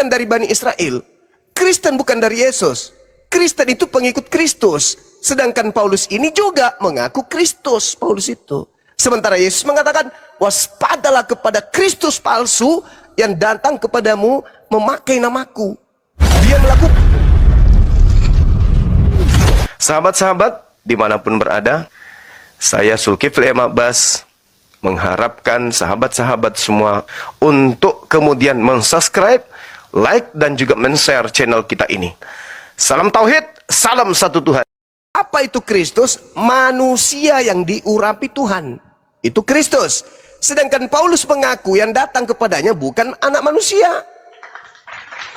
bukan dari Bani Israel. Kristen bukan dari Yesus. Kristen itu pengikut Kristus. Sedangkan Paulus ini juga mengaku Kristus, Paulus itu. Sementara Yesus mengatakan, waspadalah kepada Kristus palsu yang datang kepadamu memakai namaku. Dia melakukan. Sahabat-sahabat, dimanapun berada, saya Zulkifli M. Abbas mengharapkan sahabat-sahabat semua untuk kemudian mensubscribe, like, dan juga men-share channel kita ini. Salam Tauhid, salam satu Tuhan. Apa itu Kristus? Manusia yang diurapi Tuhan. Itu Kristus. Sedangkan Paulus mengaku yang datang kepadanya bukan anak manusia.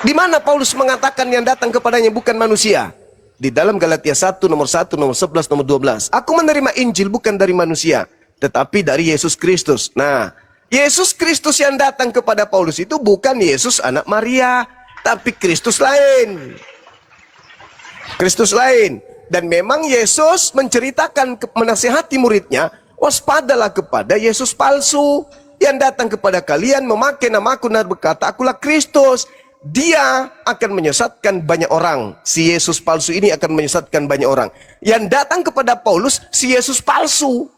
Di mana Paulus mengatakan yang datang kepadanya bukan manusia? Di dalam Galatia 1, nomor 1, nomor 11, nomor 12. Aku menerima Injil bukan dari manusia, tetapi dari Yesus Kristus. Nah, Yesus Kristus yang datang kepada Paulus itu bukan Yesus anak Maria, tapi Kristus lain. Kristus lain. Dan memang Yesus menceritakan, menasihati muridnya, waspadalah kepada Yesus palsu yang datang kepada kalian memakai namaku dan berkata, akulah Kristus. Dia akan menyesatkan banyak orang. Si Yesus palsu ini akan menyesatkan banyak orang. Yang datang kepada Paulus, si Yesus palsu,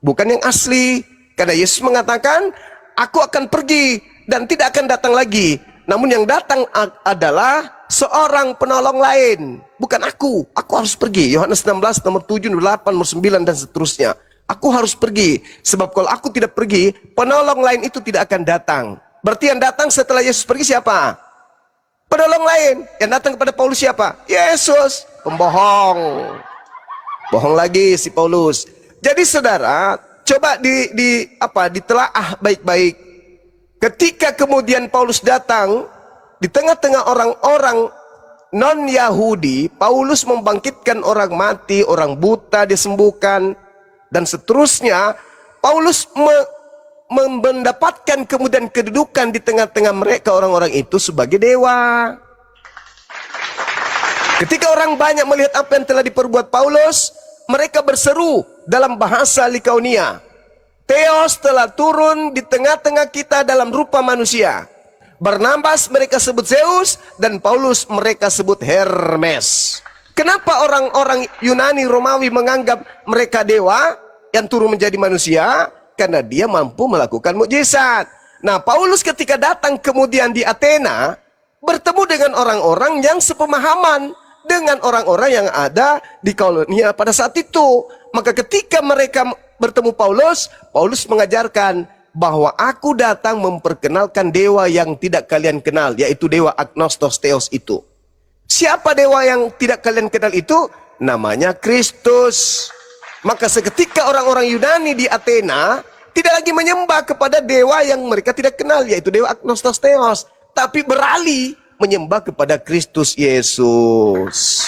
bukan yang asli. Karena Yesus mengatakan, aku akan pergi dan tidak akan datang lagi. Namun yang datang adalah seorang penolong lain, bukan aku. Aku harus pergi. Yohanes 16, nomor 7, nomor 8, nomor 9, dan seterusnya. Aku harus pergi. Sebab kalau aku tidak pergi, penolong lain itu tidak akan datang. Berarti yang datang setelah Yesus pergi siapa? Penolong lain. Yang datang kepada Paulus siapa? Yesus. Pembohong. Bohong lagi si Paulus. Jadi saudara, coba ditelaah baik-baik. Ketika kemudian Paulus datang di tengah-tengah orang-orang non-Yahudi, Paulus membangkitkan orang mati, orang buta disembuhkan, dan seterusnya. Paulus mendapatkan kemudian kedudukan di tengah-tengah mereka orang-orang itu sebagai dewa. Ketika orang banyak melihat apa yang telah diperbuat Paulus, mereka berseru dalam bahasa Likaonia, Theos telah turun di tengah-tengah kita dalam rupa manusia. Barnabas mereka sebut Zeus, dan Paulus mereka sebut Hermes. Kenapa orang-orang Yunani Romawi menganggap mereka dewa yang turun menjadi manusia? Karena dia mampu melakukan mukjizat. Nah, Paulus ketika datang kemudian di Athena, bertemu dengan orang-orang yang sepemahaman dengan orang-orang yang ada di kolonia pada saat itu. Maka ketika mereka bertemu Paulus, Paulus mengajarkan bahwa aku datang memperkenalkan dewa yang tidak kalian kenal, yaitu dewa Agnostos Theos itu. Siapa dewa yang tidak kalian kenal itu? Namanya Kristus. Maka seketika orang-orang Yunani di Athena tidak lagi menyembah kepada dewa yang mereka tidak kenal, yaitu dewa Agnostos Theos, tapi beralih menyembah kepada Kristus Yesus.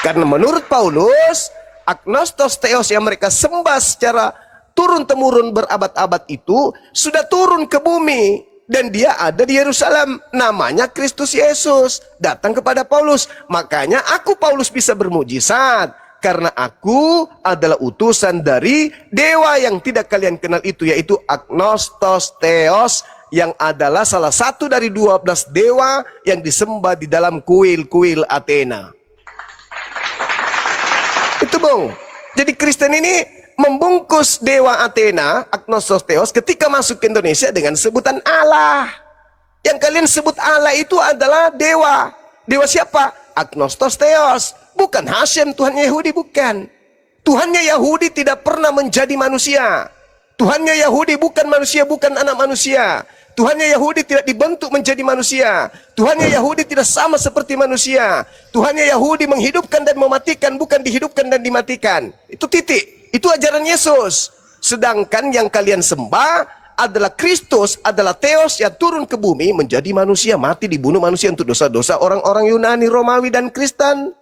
Karena menurut Paulus, Agnostos Theos yang mereka sembah secara turun-temurun berabad-abad itu sudah turun ke bumi, dan dia ada di Yerusalem. Namanya Kristus Yesus. Datang kepada Paulus. Makanya aku Paulus bisa bermujizat, karena aku adalah utusan dari dewa yang tidak kalian kenal itu, yaitu Agnostos Theos, yang adalah salah satu dari 12 dewa yang disembah di dalam kuil-kuil Athena. Itu bung. Jadi Kristen ini membungkus dewa Athena, Agnostos Theos, ketika masuk ke Indonesia dengan sebutan Allah. Yang kalian sebut Allah itu adalah dewa. Dewa siapa? Agnostos Theos. Bukan Hashem, Tuhan Yahudi, bukan. Tuhannya Yahudi tidak pernah menjadi manusia. Tuhannya Yahudi bukan manusia, bukan anak manusia. Tuhannya Yahudi tidak dibentuk menjadi manusia. Tuhannya Yahudi tidak sama seperti manusia. Tuhannya Yahudi menghidupkan dan mematikan, bukan dihidupkan dan dimatikan. Itu titik. Itu ajaran Yesus. Sedangkan yang kalian sembah adalah Kristus, adalah Theos yang turun ke bumi menjadi manusia, mati dibunuh manusia untuk dosa-dosa orang-orang Yunani, Romawi, dan Kristen.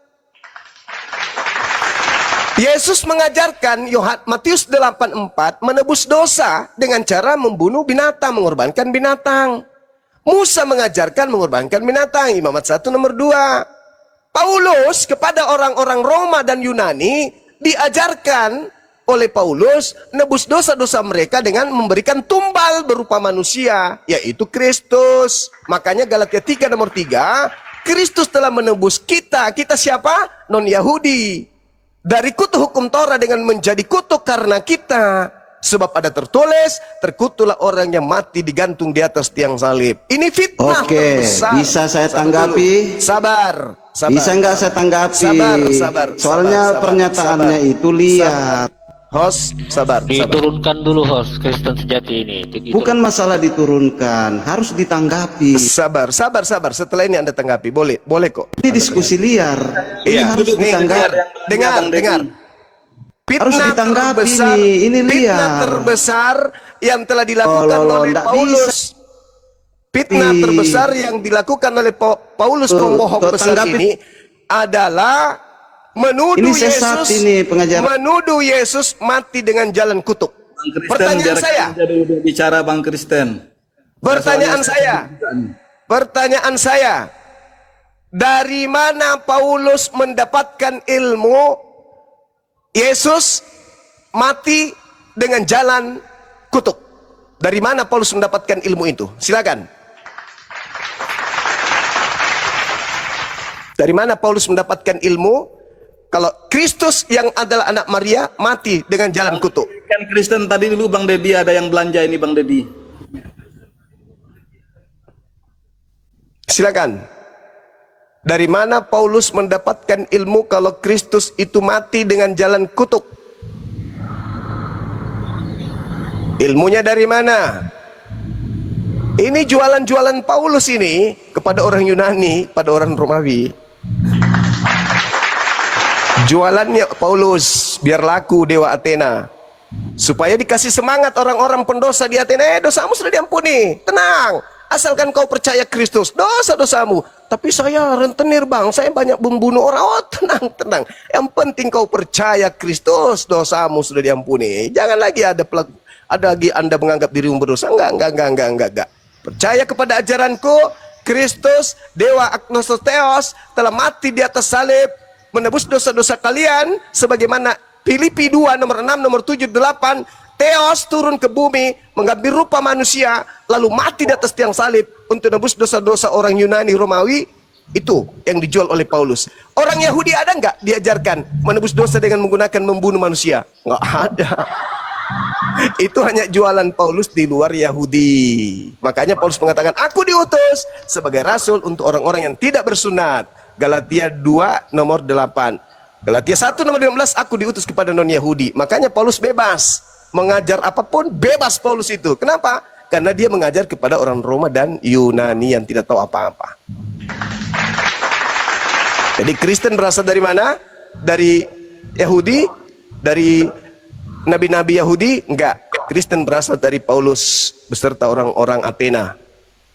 Yesus mengajarkan Matius 8:4 menebus dosa dengan cara membunuh binatang, mengorbankan binatang. Musa mengajarkan mengorbankan binatang, Imamat 1 nomor 2. Paulus kepada orang-orang Roma dan Yunani diajarkan oleh Paulus nebus dosa-dosa mereka dengan memberikan tumbal berupa manusia, yaitu Kristus. Makanya Galatia 3 nomor 3, Kristus telah menebus kita. Kita siapa? Non-Yahudi. Dari kutuk hukum Torah dengan menjadi kutuk karena kita. Sebab ada tertulis, terkutuklah orang yang mati digantung di atas tiang salib. Ini fitnah terbesar. Bisa saya tanggapi? Sabar. Bisa nggak saya tanggapi? Sabar. Soalnya pernyataannya itu lihat. Host, sabar. Diturunkan dulu host Kristen sejati ini. Bukan masalah diturunkan, harus ditanggapi. Sabar. Setelah ini Anda tanggapi. Boleh kok. Ini diskusi liar. Ini harus ditanggapi. Dengar. Harus Fitnah ditanggapi terbesar, ini fitnah liar. terbesar yang telah dilakukan oleh Paulus. Fitnah terbesar yang dilakukan oleh Paulus pembohong besar ini adalah menuduh ini sesat Yesus, ini pengajaran. menuduh Yesus mati dengan jalan kutuk. Bang Kristen. Pertanyaan saya, dari mana Paulus mendapatkan ilmu Yesus mati dengan jalan kutuk? Dari mana Paulus mendapatkan ilmu itu? Silakan. Dari mana Paulus mendapatkan ilmu kalau Kristus yang adalah anak Maria mati dengan jalan kutuk? Kan Kristen tadi dulu Bang Dedi ada yang belanja ini Bang Dedi. Silakan. Dari mana Paulus mendapatkan ilmu kalau Kristus itu mati dengan jalan kutuk? Ilmunya dari mana? Ini jualan-jualan Paulus ini kepada orang Yunani, pada orang Romawi. Jualannya Paulus biar laku dewa Athena, supaya dikasih semangat orang-orang pendosa di Athena. Dosamu sudah diampuni, tenang, asalkan kau percaya Kristus, dosa-dosamu. Tapi saya rentenir bang, saya banyak membunuh orang. Oh tenang, yang penting kau percaya Kristus, dosamu sudah diampuni. Jangan lagi ada lagi Anda menganggap dirimu berdosa. Enggak. Percaya kepada ajaranku, Kristus, Dewa Agnostotheos telah mati di atas salib, menebus dosa-dosa kalian, sebagaimana Filipi 2 nomor 6, nomor 7, 8. Theos turun ke bumi, mengambil rupa manusia, lalu mati di atas tiang salib untuk menebus dosa-dosa orang Yunani Romawi. Itu yang dijual oleh Paulus. Orang Yahudi ada nggak diajarkan menebus dosa dengan menggunakan membunuh manusia? Nggak ada. Itu hanya jualan Paulus di luar Yahudi. Makanya Paulus mengatakan, aku diutus sebagai rasul untuk orang-orang yang tidak bersunat. Galatia 2 nomor 8. Galatia 1 nomor 15, aku diutus kepada non-Yahudi. Makanya Paulus bebas. Mengajar apapun bebas Paulus itu. Kenapa? Karena dia mengajar kepada orang Roma dan Yunani yang tidak tahu apa-apa. Jadi Kristen berasal dari mana? Dari Yahudi? Dari nabi-nabi Yahudi? Enggak. Kristen berasal dari Paulus beserta orang-orang Athena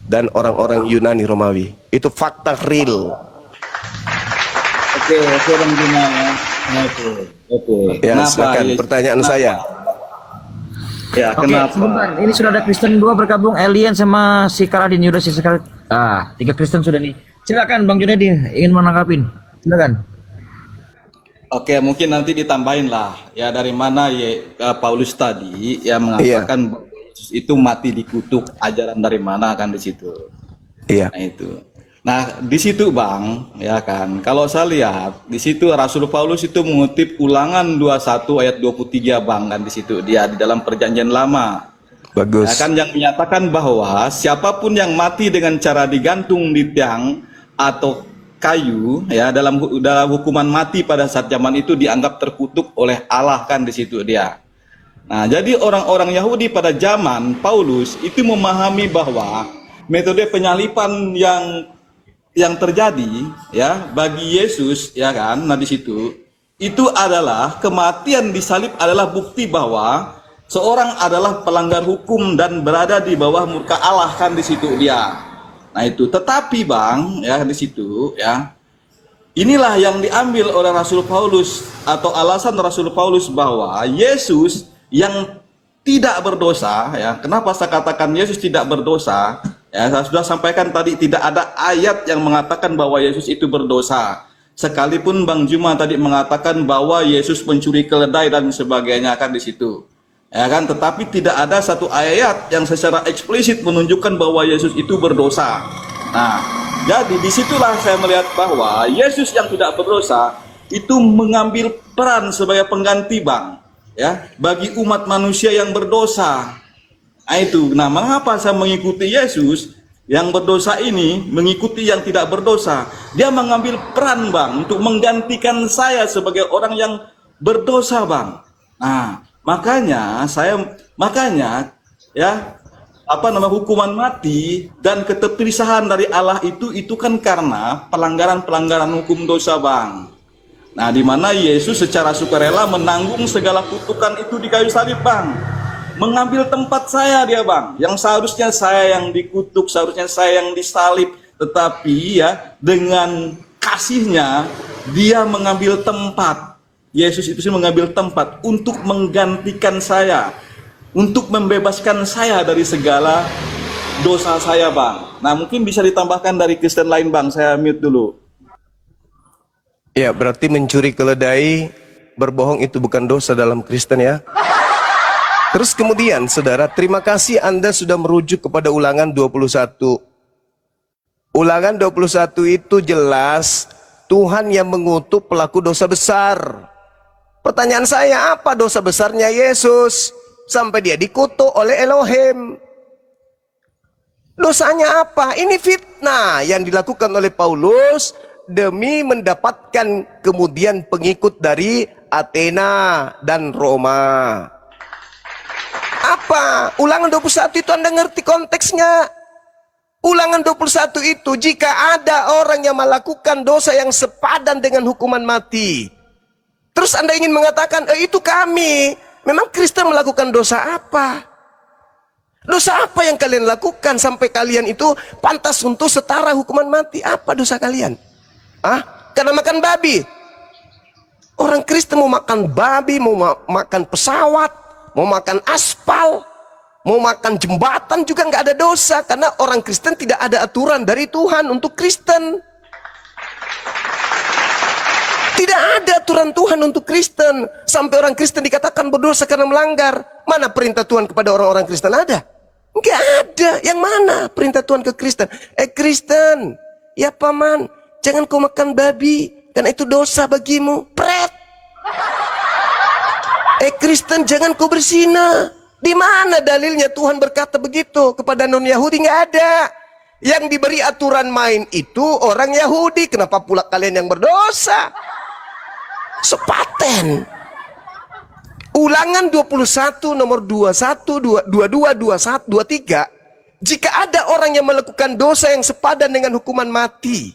dan orang-orang Yunani Romawi. Itu fakta real. Oke Bang Dina ya. Oke. Ya, silakan pertanyaan saya. Ya, Oke, kenapa? sebentar. Ini sudah ada Kristen 2 bergabung, Alien sama si Karadin Yuda si sekali. 3 Kristen sudah nih. Silakan Bang Junedi ingin menanggapin. Silakan. Oke, mungkin nanti ditambahin lah ya dari mana Paulus tadi yang mengatakan bahwa Yesus itu mati dikutuk, ajaran dari mana kan di situ. Iya. Nah itu. Nah di situ Bang ya kan, kalau saya lihat di situ Rasul Paulus itu mengutip Ulangan 21 ayat 23 Bang kan di situ dia di dalam Perjanjian Lama. Bagus. Ya kan yang menyatakan bahwa siapapun yang mati dengan cara digantung di tiang atau kayu ya dalam hukuman mati pada saat zaman itu dianggap terkutuk oleh Allah kan di situ dia. Nah, jadi orang-orang Yahudi pada zaman Paulus itu memahami bahwa metode penyalipan yang terjadi ya bagi Yesus ya kan, nah di situ itu adalah kematian disalib adalah bukti bahwa seorang adalah pelanggar hukum dan berada di bawah murka Allah kan di situ dia. Nah itu, tetapi Bang ya di situ ya inilah yang diambil oleh Rasul Paulus atau alasan Rasul Paulus bahwa Yesus yang tidak berdosa ya. Kenapa saya katakan Yesus tidak berdosa? Ya, saya sudah sampaikan tadi tidak ada ayat yang mengatakan bahwa Yesus itu berdosa. Sekalipun Bang Juma tadi mengatakan bahwa Yesus mencuri keledai dan sebagainya kan di situ. Ya kan, tetapi tidak ada satu ayat yang secara eksplisit menunjukkan bahwa Yesus itu berdosa. Nah, jadi disitulah saya melihat bahwa Yesus yang tidak berdosa itu mengambil peran sebagai pengganti Bang, ya, bagi umat manusia yang berdosa. Nah itu, nah mengapa saya mengikuti Yesus yang berdosa ini, mengikuti yang tidak berdosa? Dia mengambil peran Bang untuk menggantikan saya sebagai orang yang berdosa Bang. Nah, makanya ya, hukuman mati dan keterpisahan dari Allah itu kan karena pelanggaran-pelanggaran hukum dosa Bang. Nah, di mana Yesus secara sukarela menanggung segala kutukan itu di kayu salib Bang. Mengambil tempat saya dia Bang, yang seharusnya saya yang dikutuk, seharusnya saya yang disalib, tetapi ya dengan kasihnya dia mengambil tempat. Yesus itu sih mengambil tempat untuk menggantikan saya, untuk membebaskan saya dari segala dosa saya Bang. Nah mungkin bisa ditambahkan dari Kristen lain Bang, saya mute dulu. Ya, berarti mencuri keledai, berbohong itu bukan dosa dalam Kristen ya. Terus kemudian saudara, terima kasih Anda sudah merujuk kepada Ulangan 21. Ulangan 21 itu jelas Tuhan yang mengutuk pelaku dosa besar. Pertanyaan saya, apa dosa besarnya Yesus sampai dia dikutuk oleh Elohim? Dosanya apa? Ini fitnah yang dilakukan oleh Paulus demi mendapatkan kemudian pengikut dari Athena dan Roma. Apa? Ulangan 21 itu Anda ngerti konteksnya. Ulangan 21 itu jika ada orang yang melakukan dosa yang sepadan dengan hukuman mati. Terus Anda ingin mengatakan, itu kami. Memang Kristen melakukan dosa apa? Dosa apa yang kalian lakukan sampai kalian itu pantas untuk setara hukuman mati? Apa dosa kalian? Karena makan babi. Orang Kristen mau makan babi, mau makan pesawat, mau makan aspal, mau makan jembatan juga nggak ada dosa, karena orang Kristen tidak ada aturan dari Tuhan untuk Kristen. Tidak ada aturan Tuhan untuk Kristen sampai orang Kristen dikatakan berdosa karena melanggar. Mana perintah Tuhan kepada orang-orang Kristen ada? Nggak ada. Yang mana perintah Tuhan ke Kristen? Kristen, ya paman, jangan kau makan babi karena itu dosa bagimu. Pret. Kristen, jangan kau berzina. Di mana dalilnya Tuhan berkata begitu kepada non-Yahudi? Nggak ada. Yang diberi aturan main itu orang Yahudi. Kenapa pula kalian yang berdosa? Sepaten. Ulangan 21 nomor 21, 22, 21, 23. Jika ada orang yang melakukan dosa yang sepadan dengan hukuman mati,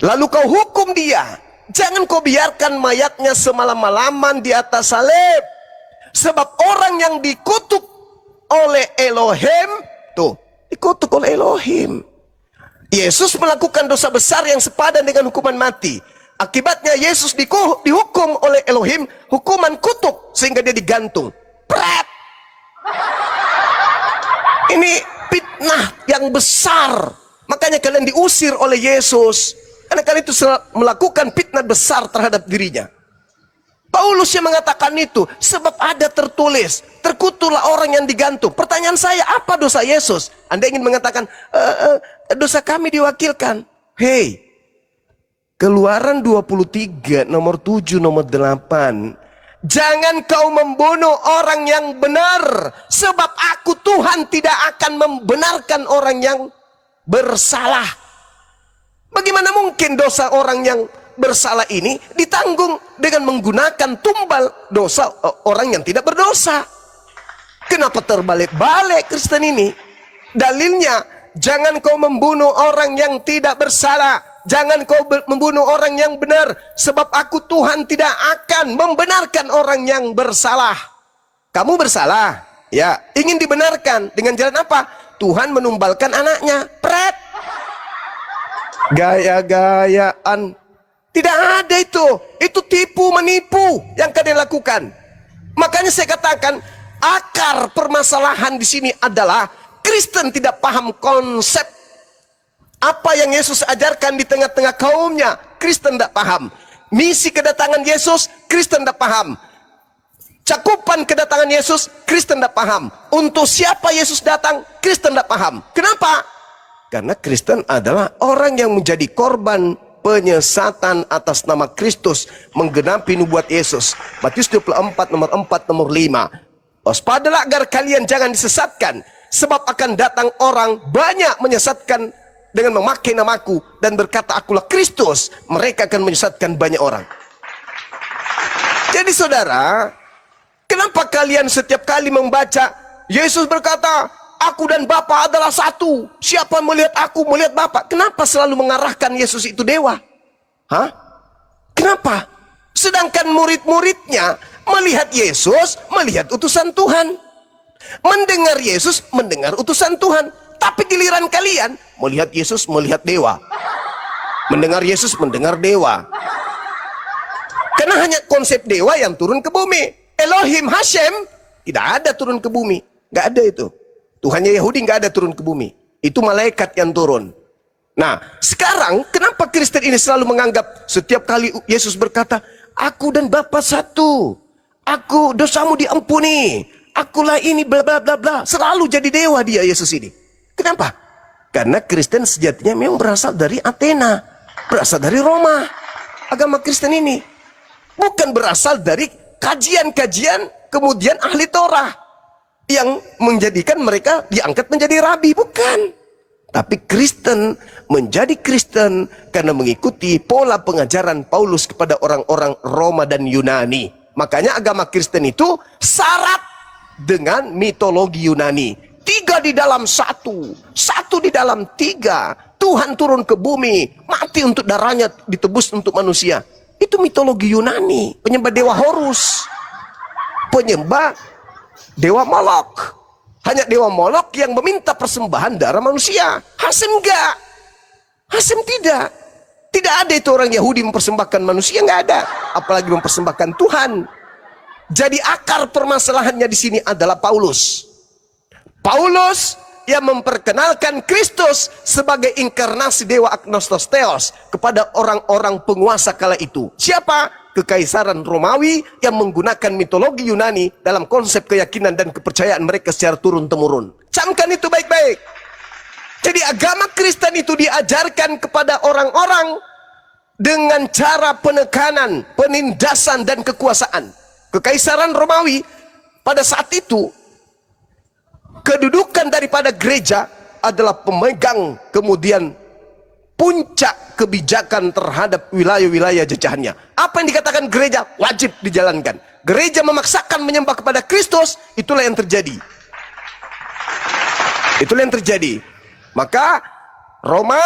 lalu kau hukum dia, jangan kau biarkan mayatnya semalam-malaman di atas salib. Sebab orang yang dikutuk oleh Elohim, tuh, dikutuk oleh Elohim. Yesus melakukan dosa besar yang sepadan dengan hukuman mati. Akibatnya Yesus dihukum oleh Elohim, hukuman kutuk, sehingga dia digantung. Pret! Ini fitnah yang besar. Makanya kalian diusir oleh Yesus. Karena kalian itu melakukan fitnah besar terhadap dirinya. Paulus yang mengatakan itu, sebab ada tertulis, terkutuklah orang yang digantung. Pertanyaan saya, apa dosa Yesus? Anda ingin mengatakan, dosa kami diwakilkan. Hei, Keluaran 23, nomor 7, nomor 8. Jangan kau membunuh orang yang benar, sebab aku Tuhan tidak akan membenarkan orang yang bersalah. Bagaimana mungkin dosa orang yang bersalah ini ditanggung dengan menggunakan tumbal dosa orang yang tidak berdosa? Kenapa terbalik-balik Kristen ini? Dalilnya, jangan kau membunuh orang yang tidak bersalah, jangan kau membunuh orang yang benar, sebab aku Tuhan tidak akan membenarkan orang yang bersalah. Kamu bersalah, ya, ingin dibenarkan dengan jalan apa? Tuhan menumbalkan anaknya. Pret. Gaya-gayaan. Tidak ada itu. Itu tipu menipu yang kalian lakukan. Makanya saya katakan, akar permasalahan di sini adalah Kristen tidak paham konsep apa yang Yesus ajarkan di tengah-tengah kaumnya. Kristen tidak paham. Misi kedatangan Yesus, Kristen tidak paham. Cakupan kedatangan Yesus, Kristen tidak paham. Untuk siapa Yesus datang, Kristen tidak paham. Kenapa? Karena Kristen adalah orang yang menjadi korban penyesatan atas nama Kristus, menggenapi nubuat Yesus. Matius 24 nomor 4 nomor 5. Waspadalah agar kalian jangan disesatkan, sebab akan datang orang banyak menyesatkan dengan memakai namaku dan berkata akulah Kristus. Mereka akan menyesatkan banyak orang. Jadi saudara, kenapa kalian setiap kali membaca Yesus berkata, aku dan Bapa adalah satu. Siapa melihat aku, melihat Bapa. Kenapa selalu mengarahkan Yesus itu dewa? Hah? Kenapa? Sedangkan murid-muridnya melihat Yesus, melihat utusan Tuhan. Mendengar Yesus, mendengar utusan Tuhan. Tapi giliran kalian melihat Yesus, melihat dewa. Mendengar Yesus, mendengar dewa. Karena hanya konsep dewa yang turun ke bumi. Elohim Hashem tidak ada turun ke bumi. Nggak ada itu. Tuhannya Yahudi nggak ada turun ke bumi. Itu malaikat yang turun. Nah, sekarang kenapa Kristen ini selalu menganggap setiap kali Yesus berkata, aku dan Bapa satu. Aku, dosamu diampuni. Akulah ini bla bla bla bla. Selalu jadi dewa dia Yesus ini. Kenapa? Karena Kristen sejatinya memang berasal dari Athena. Berasal dari Roma. Agama Kristen ini. Bukan berasal dari kajian-kajian kemudian ahli Torah yang menjadikan mereka diangkat menjadi rabi, bukan. Tapi Kristen menjadi Kristen karena mengikuti pola pengajaran Paulus kepada orang-orang Roma dan Yunani. Makanya agama Kristen itu syarat dengan mitologi Yunani. 3 di dalam 1, 1 di dalam 3. Tuhan turun ke bumi, mati untuk darahnya, ditebus untuk manusia. Itu mitologi Yunani, penyembah dewa Horus, penyembah dewa Molok. Hanya dewa Molok yang meminta persembahan darah manusia. Hasem enggak. Hasem tidak. Tidak ada itu orang Yahudi mempersembahkan manusia, enggak ada. Apalagi mempersembahkan Tuhan. Jadi akar permasalahannya di sini adalah Paulus. Paulus yang memperkenalkan Kristus sebagai inkarnasi dewa Agnostos Theos kepada orang-orang penguasa kala itu. Siapa? Kekaisaran Romawi yang menggunakan mitologi Yunani dalam konsep keyakinan dan kepercayaan mereka secara turun-temurun. Camkan itu baik-baik. Jadi agama Kristen itu diajarkan kepada orang-orang dengan cara penekanan, penindasan dan kekuasaan. Kekaisaran Romawi pada saat itu, kedudukan daripada gereja adalah pemegang kemudian puncak kebijakan terhadap wilayah-wilayah jajahannya. Apa yang dikatakan gereja wajib dijalankan. Gereja memaksakan menyembah kepada Kristus, itulah yang terjadi. Itulah yang terjadi. Maka Roma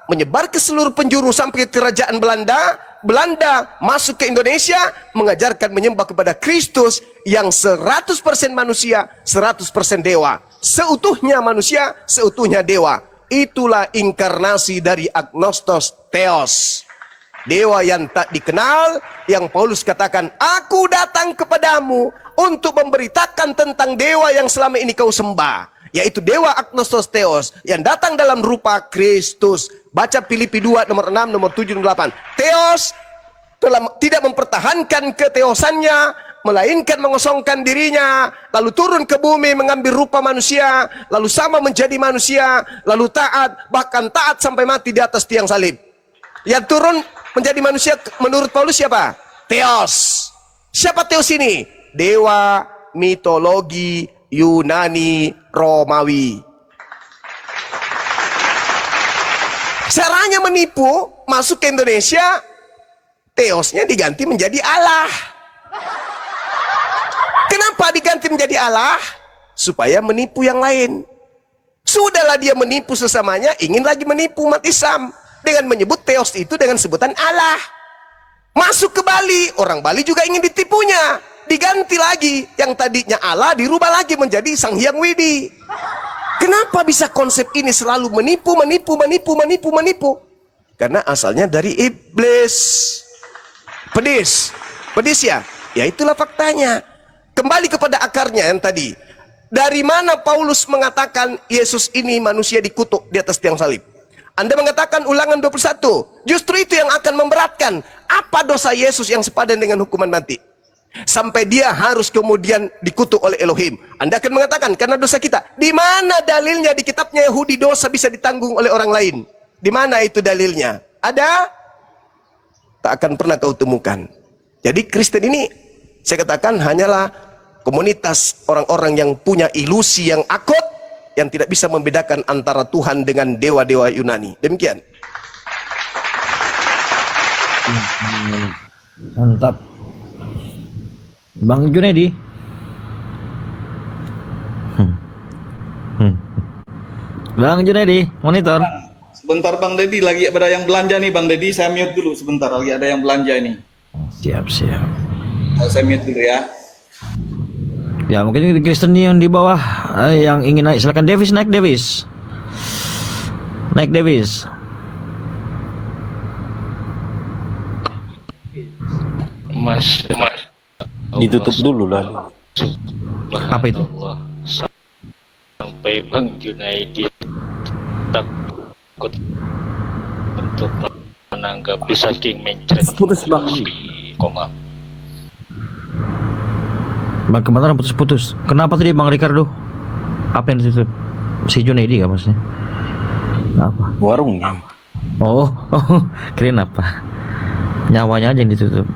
menyebar ke seluruh penjuru sampai ke kerajaan Belanda. Belanda masuk ke Indonesia, mengajarkan menyembah kepada Kristus yang 100% manusia, 100% dewa. Seutuhnya manusia, seutuhnya dewa. Itulah inkarnasi dari Agnostos Theos. Dewa yang tak dikenal, yang Paulus katakan, aku datang kepadamu untuk memberitakan tentang dewa yang selama ini kau sembah. Yaitu dewa Agnostos Theos, yang datang dalam rupa Kristus. Baca Filipi 2 nomor 6, nomor 7, nomor 8. Theos tidak mempertahankan keteosannya, melainkan mengosongkan dirinya, lalu turun ke bumi mengambil rupa manusia, lalu sama menjadi manusia, lalu taat, bahkan taat sampai mati di atas tiang salib. Yang turun menjadi manusia menurut Paulus siapa? Theos. Siapa Theos ini? Dewa mitologi Yunani Romawi. Caranya menipu, masuk ke Indonesia, Theosnya diganti menjadi Allah. Kenapa diganti menjadi Allah? Supaya menipu yang lain. Sudahlah dia menipu sesamanya, ingin lagi menipu umat Islam dengan menyebut Theos itu dengan sebutan Allah. Masuk ke Bali, orang Bali juga ingin ditipunya, diganti lagi, yang tadinya Allah dirubah lagi menjadi Sang Hyang Widi. Kenapa bisa konsep ini selalu menipu? Karena asalnya dari iblis. Pedis ya? Ya itulah faktanya. Kembali kepada akarnya yang tadi. Dari mana Paulus mengatakan Yesus ini manusia dikutuk di atas tiang salib? Anda mengatakan Ulangan 21. Justru itu yang akan memberatkan. Apa dosa Yesus yang sepadan dengan hukuman mati? Sampai dia harus kemudian dikutuk oleh Elohim. Anda akan mengatakan karena dosa kita. Di mana dalilnya di kitabnya Yahudi dosa bisa ditanggung oleh orang lain? Di mana itu dalilnya? Ada? Tak akan pernah kau temukan. Jadi Kristen ini saya katakan hanyalah komunitas orang-orang yang punya ilusi yang akut, yang tidak bisa membedakan antara Tuhan dengan dewa-dewa Yunani. Demikian. Mantap. Bang Junedi. Bang Junedi, monitor. Sebentar Bang Dedi, lagi ada yang belanja nih Bang Dedi, saya mute dulu sebentar, lagi ada yang belanja ini. Siap. Saya mute dulu ya. Ya mungkin Kristen yang di bawah yang ingin naik, silakan Davis, naik Davis. Naik Davis. Mas. Ditutup dulu lah. Apa itu? Allah. Sampai Bang Junaidi takut untuk menanggapi saking mencret Putus Bang. koma. Bang kemana putus-putus? Kenapa tadi Bang Ricardo? Apa yang ditutup? Si Junaidi gak maksudnya? Apa? Warungnya. Oh, kirain apa? Nyawanya aja yang ditutup.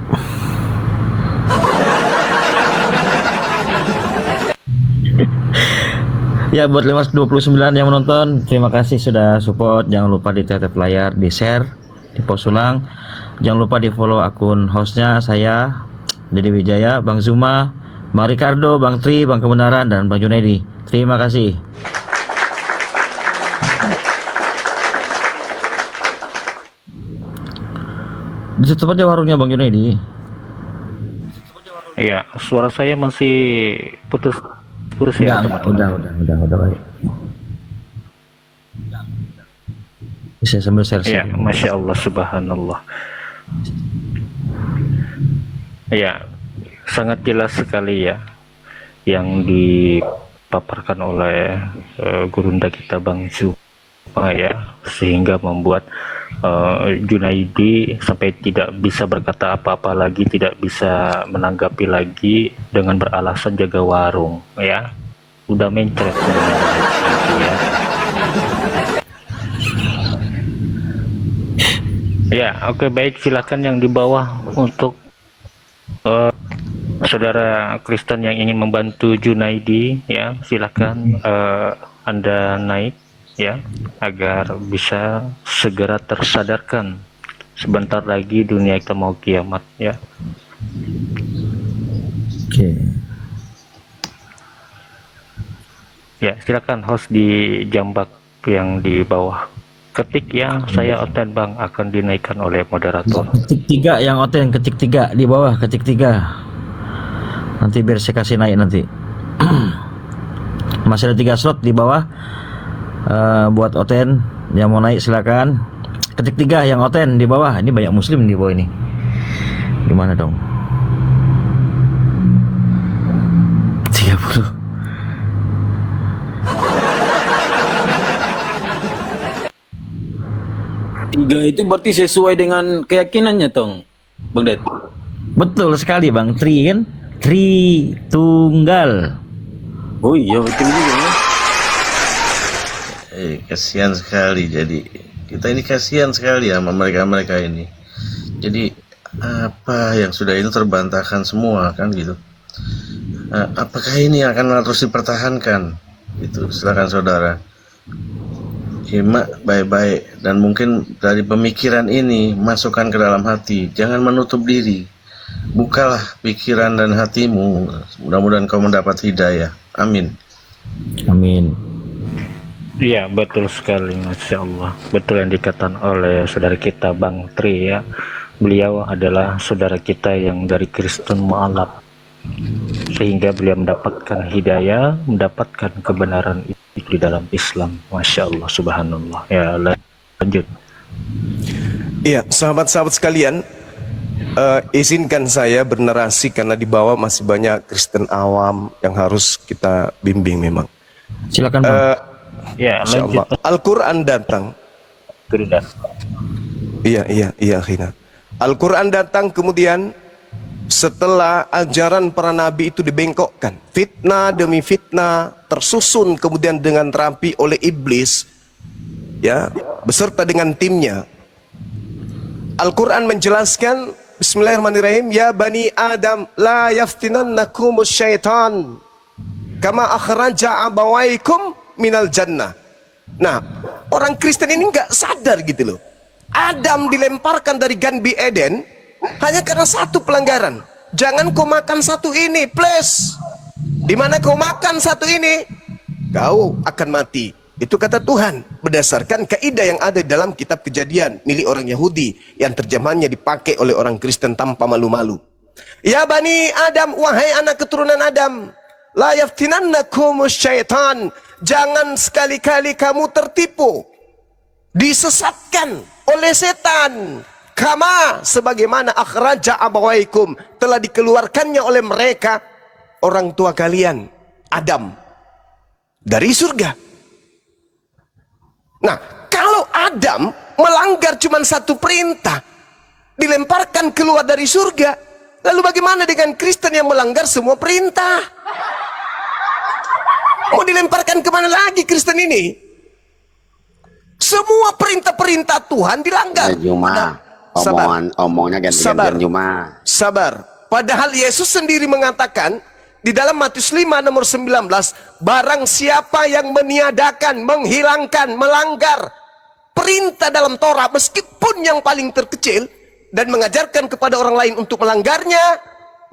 Ya buat 529 yang menonton, terima kasih sudah support. Jangan lupa di tetep layar, di share, di post ulang. Jangan lupa di follow akun hostnya saya, Dedi Wijaya, Bang Zuma, Bang Ricardo, Bang Tri, Bang Kebenaran, dan Bang Junaidi. Terima kasih. Ditutup aja warungnya Bang Junaidi. Iya, suara saya masih putus ya, teman-teman. Udah baik. Bisa sambil share. Iya, Masya Allah, Subhanallah. Iya, sangat jelas sekali ya yang dipaparkan oleh gurunda kita Bang Zuma ya, sehingga membuat Junaidi sampai tidak bisa berkata apa-apa lagi, tidak bisa menanggapi lagi dengan beralasan jaga warung ya, udah mencret ya. Ya, oke, baik, silakan yang di bawah untuk saudara Kristen yang ingin membantu Junaidi ya, silakan Anda naik ya, agar bisa segera tersadarkan. Sebentar lagi dunia kita mau kiamat ya. Oke. Ya, silakan host di jambak yang di bawah. Ketik ya, saya Oten Bang akan dinaikkan oleh moderator. Ketik 3 yang Oten, ketik 3 di bawah, ketik 3. Nanti biar saya kasih naik nanti. Masih ada 3 slot di bawah. Buat Oten yang mau naik silakan. Ketik 3 yang Oten di bawah. Ini banyak muslim di bawah ini. Gimana dong? 30. Tiga itu berarti sesuai dengan keyakinannya tong, Bang Ded. Betul sekali Bang Tri kan? Tri tunggal. Oh iya betul juga ya. Kasihan sekali, jadi kita ini kasihan sekali sama mereka ini. Jadi apa yang sudah itu terbantahkan semua kan gitu. Apakah ini akan terus dipertahankan? Itu silakan saudara. Simak baik-baik dan mungkin dari pemikiran ini masukkan ke dalam hati. Jangan menutup diri. Bukalah pikiran dan hatimu. Mudah-mudahan kau mendapat hidayah. Amin. Amin. Iya, betul sekali, Masya Allah. Betul yang dikatakan oleh saudara kita Bang Tri ya. Beliau adalah saudara kita yang dari Kristen mu'alaf, sehingga beliau mendapatkan hidayah, mendapatkan kebenaran itu di dalam Islam. Masya Allah, subhanallah. Ya, lanjut. Iya, sahabat-sahabat sekalian, izinkan saya bernarasi karena di bawah masih banyak Kristen awam yang harus kita bimbing memang. Silakan Bang. Ya, Masya lanjut. Allah. Al-Quran datang Gerindra. Iya, Khina. Al-Quran datang kemudian setelah ajaran para nabi itu dibengkokkan. Fitnah demi fitnah tersusun kemudian dengan rapi oleh iblis, ya, beserta dengan timnya. Al-Quran menjelaskan, Bismillahirrahmanirrahim, ya bani Adam la yaftinannakumus syaitan kama akhraja abawaikum minal jannah. Nah, orang Kristen ini nggak sadar gitu loh. Adam dilemparkan dari Ganbi Eden hanya karena satu pelanggaran. Jangan kau makan satu ini, please. Dimana kau makan satu ini, kau akan mati. Itu kata Tuhan berdasarkan kaidah yang ada dalam kitab Kejadian milik orang Yahudi yang terjemahannya dipakai oleh orang Kristen tanpa malu-malu. Ya bani Adam, wahai anak keturunan Adam, la yaftinannakumus syaitan, jangan sekali-kali kamu tertipu, disesatkan oleh setan. Kama, sebagaimana akhraja abawaikum, telah dikeluarkannya oleh mereka, orang tua kalian, Adam, dari surga. Nah, kalau Adam melanggar cuma satu perintah, dilemparkan keluar dari surga, lalu bagaimana dengan Kristen yang melanggar semua perintah? Mau dilemparkan kemana lagi Kristen ini? Semua perintah-perintah Tuhan dilanggar. Juma, Sabar. omongnya ganti-gantian Juma. Sabar. Padahal Yesus sendiri mengatakan di dalam Matius 5 nomor 19, barang siapa yang meniadakan, menghilangkan, melanggar perintah dalam Torah meskipun yang paling terkecil dan mengajarkan kepada orang lain untuk melanggarnya,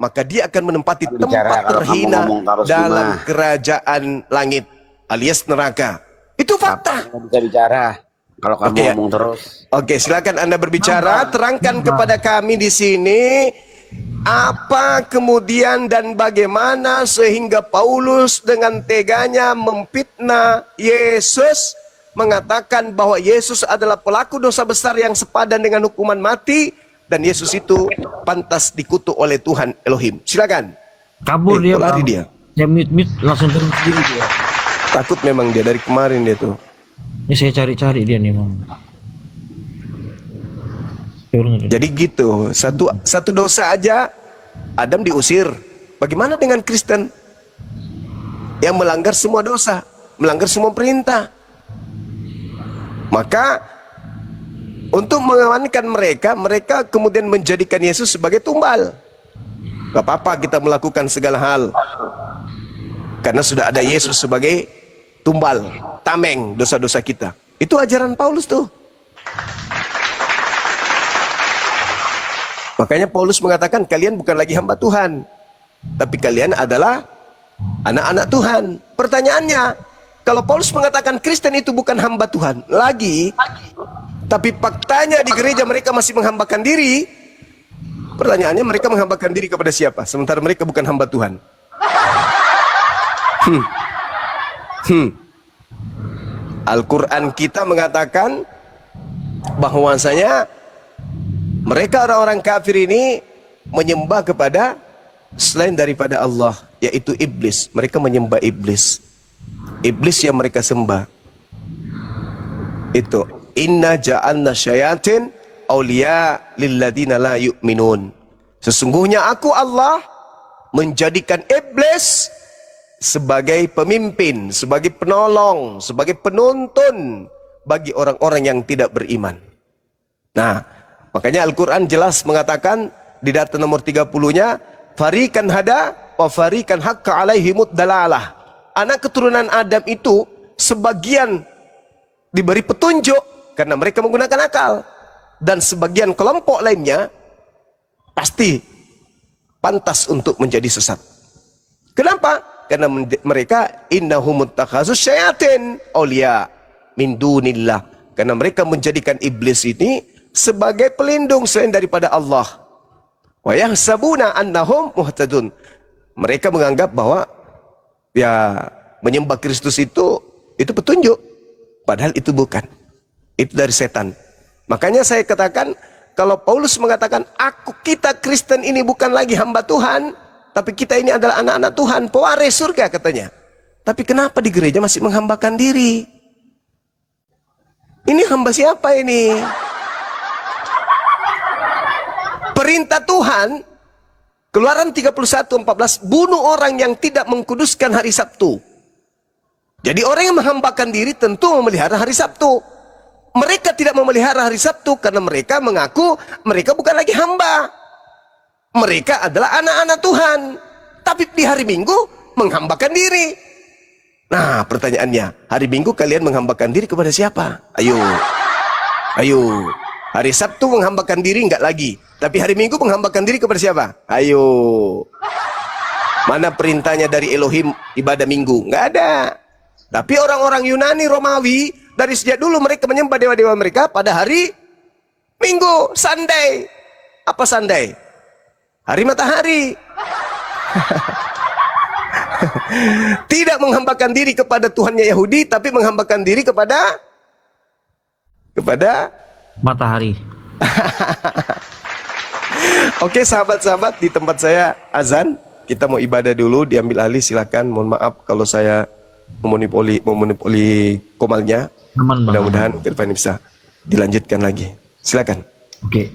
maka dia akan menempati tempat terhina dalam kerajaan langit alias neraka. Itu fakta. Nggak bisa bicara kalau kamu ngomong terus. Oke, silakan Anda berbicara, terangkan kepada kami di sini apa kemudian dan bagaimana sehingga Paulus dengan teganya memfitnah Yesus, mengatakan bahwa Yesus adalah pelaku dosa besar yang sepadan dengan hukuman mati, dan Yesus itu pantas dikutuk oleh Tuhan Elohim. Silakan. Kabur dia, lari Bang. dia. Dia mute langsung turun sendiri dia. Takut memang dia dari kemarin dia tuh. Ini saya cari-cari dia nih, Bang. Turun. Jadi gitu, satu dosa aja Adam diusir. Bagaimana dengan Kristen yang melanggar semua dosa, melanggar semua perintah? Maka untuk mengamankan mereka kemudian menjadikan Yesus sebagai tumbal. Gak apa-apa kita melakukan segala hal, karena sudah ada Yesus sebagai tumbal, tameng dosa-dosa kita. Itu ajaran Paulus tuh. Makanya Paulus mengatakan kalian bukan lagi hamba Tuhan, tapi kalian adalah anak-anak Tuhan. Pertanyaannya, kalau Paulus mengatakan Kristen itu bukan hamba Tuhan lagi, tapi faktanya di gereja mereka masih menghambakan diri, pertanyaannya mereka menghambakan diri kepada siapa? Sementara mereka bukan hamba Tuhan. Al-Quran kita mengatakan bahwasanya mereka orang-orang kafir ini menyembah kepada selain daripada Allah, yaitu iblis. Mereka menyembah iblis. Iblis yang mereka sembah itu, inna ja'alna syayatin awliya lilladina la yu'minun. Sesungguhnya aku Allah menjadikan iblis sebagai pemimpin, sebagai penolong, sebagai penuntun bagi orang-orang yang tidak beriman. Nah, makanya Al-Quran jelas mengatakan di data nomor 30-nya, farikan hada wa farikan haqqa alaihimud dalalah. Anak keturunan Adam itu sebagian diberi petunjuk karena mereka menggunakan akal, dan sebagian kelompok lainnya pasti pantas untuk menjadi sesat. Kenapa? Karena mereka innahum takhazus syayatin auliya min dunillah. Karena mereka menjadikan iblis ini sebagai pelindung selain daripada Allah. Wa yahsabuna annahum muhtadun. Mereka menganggap bahwa ya menyembah Kristus itu petunjuk, padahal itu bukan. Itu dari setan. Makanya saya katakan, kalau Paulus mengatakan kita Kristen ini bukan lagi hamba Tuhan, tapi kita ini adalah anak-anak Tuhan, pewaris surga katanya. Tapi kenapa di gereja masih menghambakan diri? Ini hamba siapa ini? Perintah Tuhan, Keluaran 31:14, bunuh orang yang tidak mengkuduskan hari Sabtu. Jadi orang yang menghambakan diri tentu memelihara hari Sabtu. Mereka tidak memelihara hari Sabtu karena mereka mengaku mereka bukan lagi hamba. Mereka adalah anak-anak Tuhan. Tapi di hari Minggu menghambakan diri. Nah, pertanyaannya, hari Minggu kalian menghambakan diri kepada siapa? Ayo. Ayo. Hari Sabtu menghambakan diri enggak lagi. Tapi hari Minggu menghambakan diri kepada siapa? Ayo. Mana perintahnya dari Elohim ibadah Minggu? Enggak ada. Tapi orang-orang Yunani, Romawi, dari sejak dulu mereka menyembah dewa-dewa mereka pada hari Minggu, Sunday. Apa Sunday? Hari matahari. Tidak menghambakan diri kepada Tuhannya Yahudi, tapi menghambakan diri kepada Matahari. Oke, sahabat-sahabat, di tempat saya azan. Kita mau ibadah dulu, diambil alih, silakan. Mohon maaf kalau saya memonopoli komalnya. Aman, Bang. Mudah-mudahan ke depan ini bisa dilanjutkan lagi. Silakan. Oke.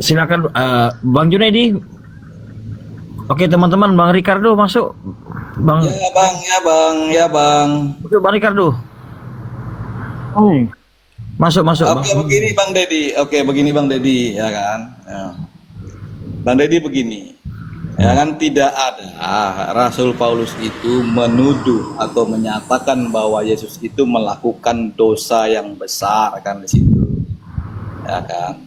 Silakan Bang Junaidi. Oke, teman-teman, Bang Ricardo masuk. Bang. Ya bang, ya bang, ya bang. Masuk Bang Ricardo. Masuk. Oke, begini Bang Dedi. Oke, begini Bang Dedi, ya kan. Ya. Bang Dedi begini, ya kan, tidak ada Rasul Paulus itu menuduh atau menyatakan bahwa Yesus itu melakukan dosa yang besar kan di situ, ya kan.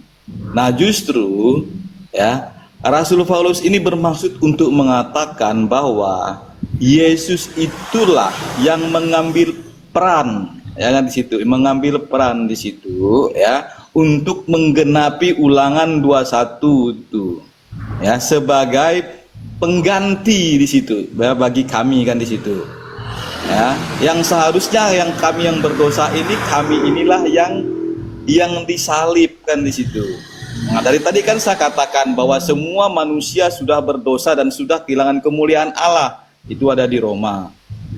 Nah justru ya Rasul Paulus ini bermaksud untuk mengatakan bahwa Yesus itulah yang mengambil peran, ya kan, di situ, mengambil peran di situ ya untuk menggenapi Ulangan 21 itu. Ya, sebagai pengganti di situ bagi kami kan di situ. Ya, yang seharusnya yang kami yang berdosa ini, kami inilah yang disalibkan di situ. Nah, dari tadi kan saya katakan bahwa semua manusia sudah berdosa dan sudah kehilangan kemuliaan Allah. Itu ada di Roma.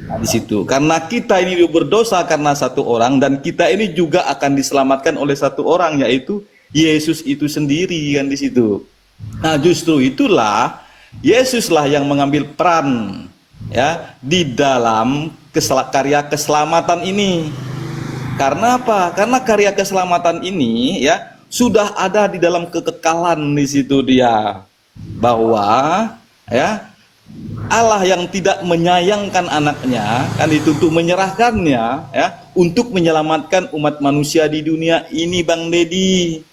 Nah, di situ. Karena kita ini berdosa karena satu orang, dan kita ini juga akan diselamatkan oleh satu orang, yaitu Yesus itu sendiri kan di situ. Nah justru itulah Yesuslah yang mengambil peran ya di dalam karya keselamatan ini. Karena apa? Karena karya keselamatan ini ya sudah ada di dalam kekekalan di situ dia, bahwa ya Allah yang tidak menyayangkan anaknya kan itu untuk menyerahkannya ya untuk menyelamatkan umat manusia di dunia ini, Bang Dedi.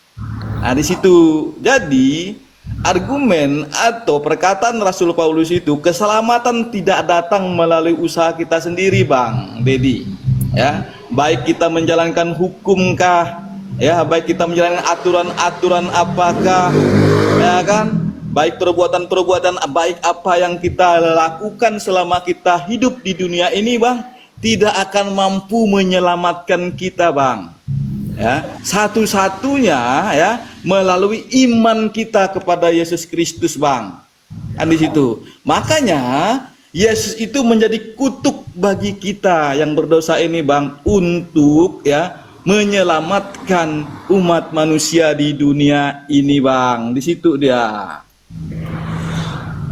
Nah di situ jadi argumen atau perkataan Rasul Paulus itu keselamatan tidak datang melalui usaha kita sendiri, Bang Dedi. Ya, baik kita menjalankan hukumkah, ya, baik kita menjalankan aturan-aturan apakah, ya kan, baik perbuatan-perbuatan baik apa yang kita lakukan selama kita hidup di dunia ini, Bang, tidak akan mampu menyelamatkan kita, Bang. Ya, satu-satunya ya melalui iman kita kepada Yesus Kristus, Bang. Kan di situ. Makanya Yesus itu menjadi kutuk bagi kita yang berdosa ini, Bang, untuk ya menyelamatkan umat manusia di dunia ini, Bang. Di situ dia.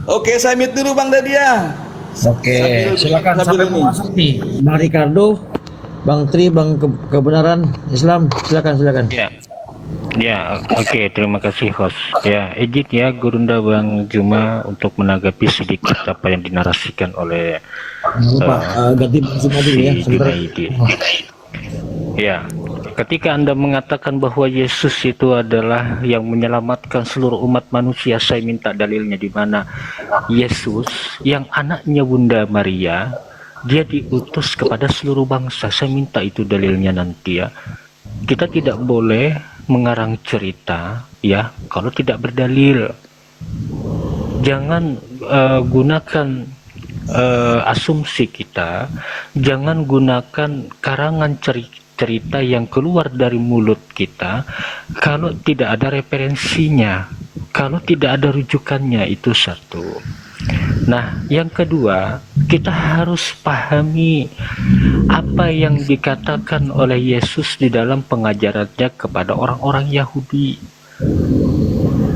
Oke, saya mute dulu, Bang Dadia. Oke, silakan sampai masuk nih Bang Ricardo, Bang Tri, Bang Kebenaran Islam, silakan. Ya, oke, terima kasih host. Ya, izin ya Gurunda Bang Juma untuk menanggapi sedikit apa yang dinarasikan oleh ganti Bang Juma dulu ya sebentar. Ya, ketika Anda mengatakan bahwa Yesus itu adalah yang menyelamatkan seluruh umat manusia, saya minta dalilnya di mana Yesus yang anaknya Bunda Maria, dia diutus kepada seluruh bangsa. Saya minta itu dalilnya nanti ya. Kita tidak boleh mengarang cerita ya kalau tidak berdalil. Jangan gunakan asumsi kita, jangan gunakan karangan cerita yang keluar dari mulut kita kalau tidak ada referensinya, kalau tidak ada rujukannya. Itu satu. Nah, yang kedua, kita harus pahami apa yang dikatakan oleh Yesus di dalam pengajarannya kepada orang-orang Yahudi,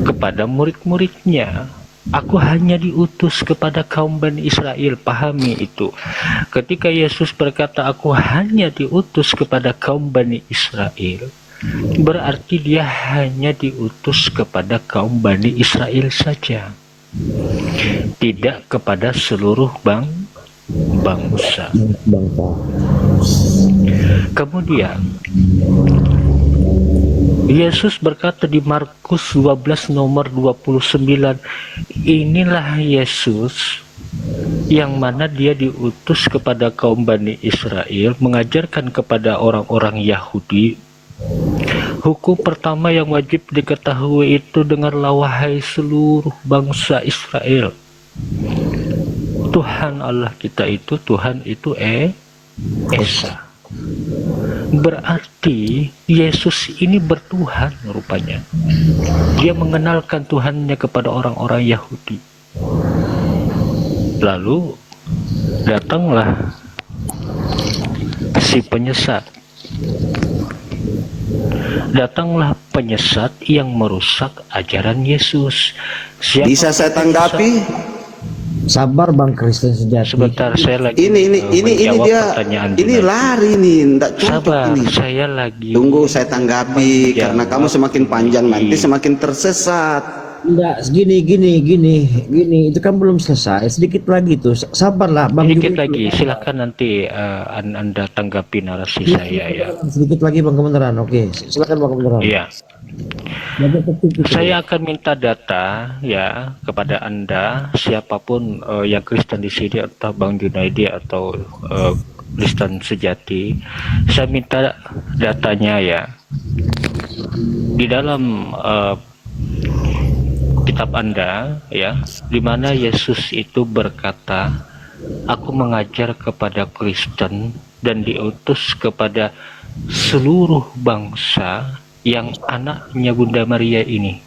kepada murid-muridnya. Aku hanya diutus kepada kaum Bani Israel. Pahami itu. Ketika Yesus berkata aku hanya diutus kepada kaum Bani Israel, berarti dia hanya diutus kepada kaum Bani Israel saja, tidak kepada seluruh bangsa. Kemudian Yesus berkata di Markus 12 nomor 29, inilah Yesus yang mana dia diutus kepada kaum Bani Israel, mengajarkan kepada orang-orang Yahudi. Hukum pertama yang wajib diketahui itu, dengarlah wahai seluruh bangsa Israel. Tuhan Allah kita itu, Tuhan itu Esa. Berarti Yesus ini bertuhan rupanya. Dia mengenalkan Tuhannya kepada orang-orang Yahudi. Lalu datanglah si penyesat. Datanglah penyesat yang merusak ajaran Yesus. Bisa saya tanggapi? Sabar Bang Kristen sejati. Sebentar, saya lagi Ini menjawab dia, pertanyaan ini Junaidy. lari nih, enggak cocok Sabar, ini. saya lagi Tunggu saya tanggapi, karena kamu semakin panjang nanti semakin tersesat. Enggak, gini, itu kan belum selesai. Sedikit lagi tuh, sabarlah Bang. sedikit lagi. Silakan nanti Anda tanggapi narasi saya ya. Sedikit lagi Bang Kebenaran. Oke, silakan Bang Kebenaran. Iya. Saya akan minta data ya kepada Anda, siapapun yang Kristen di sini, atau Bang Junaidy atau Kristen sejati. Saya minta datanya ya. Di dalam kitab Anda ya, di mana Yesus itu berkata, aku mengajar kepada Kristen dan diutus kepada seluruh bangsa yang anaknya Bunda Maria ini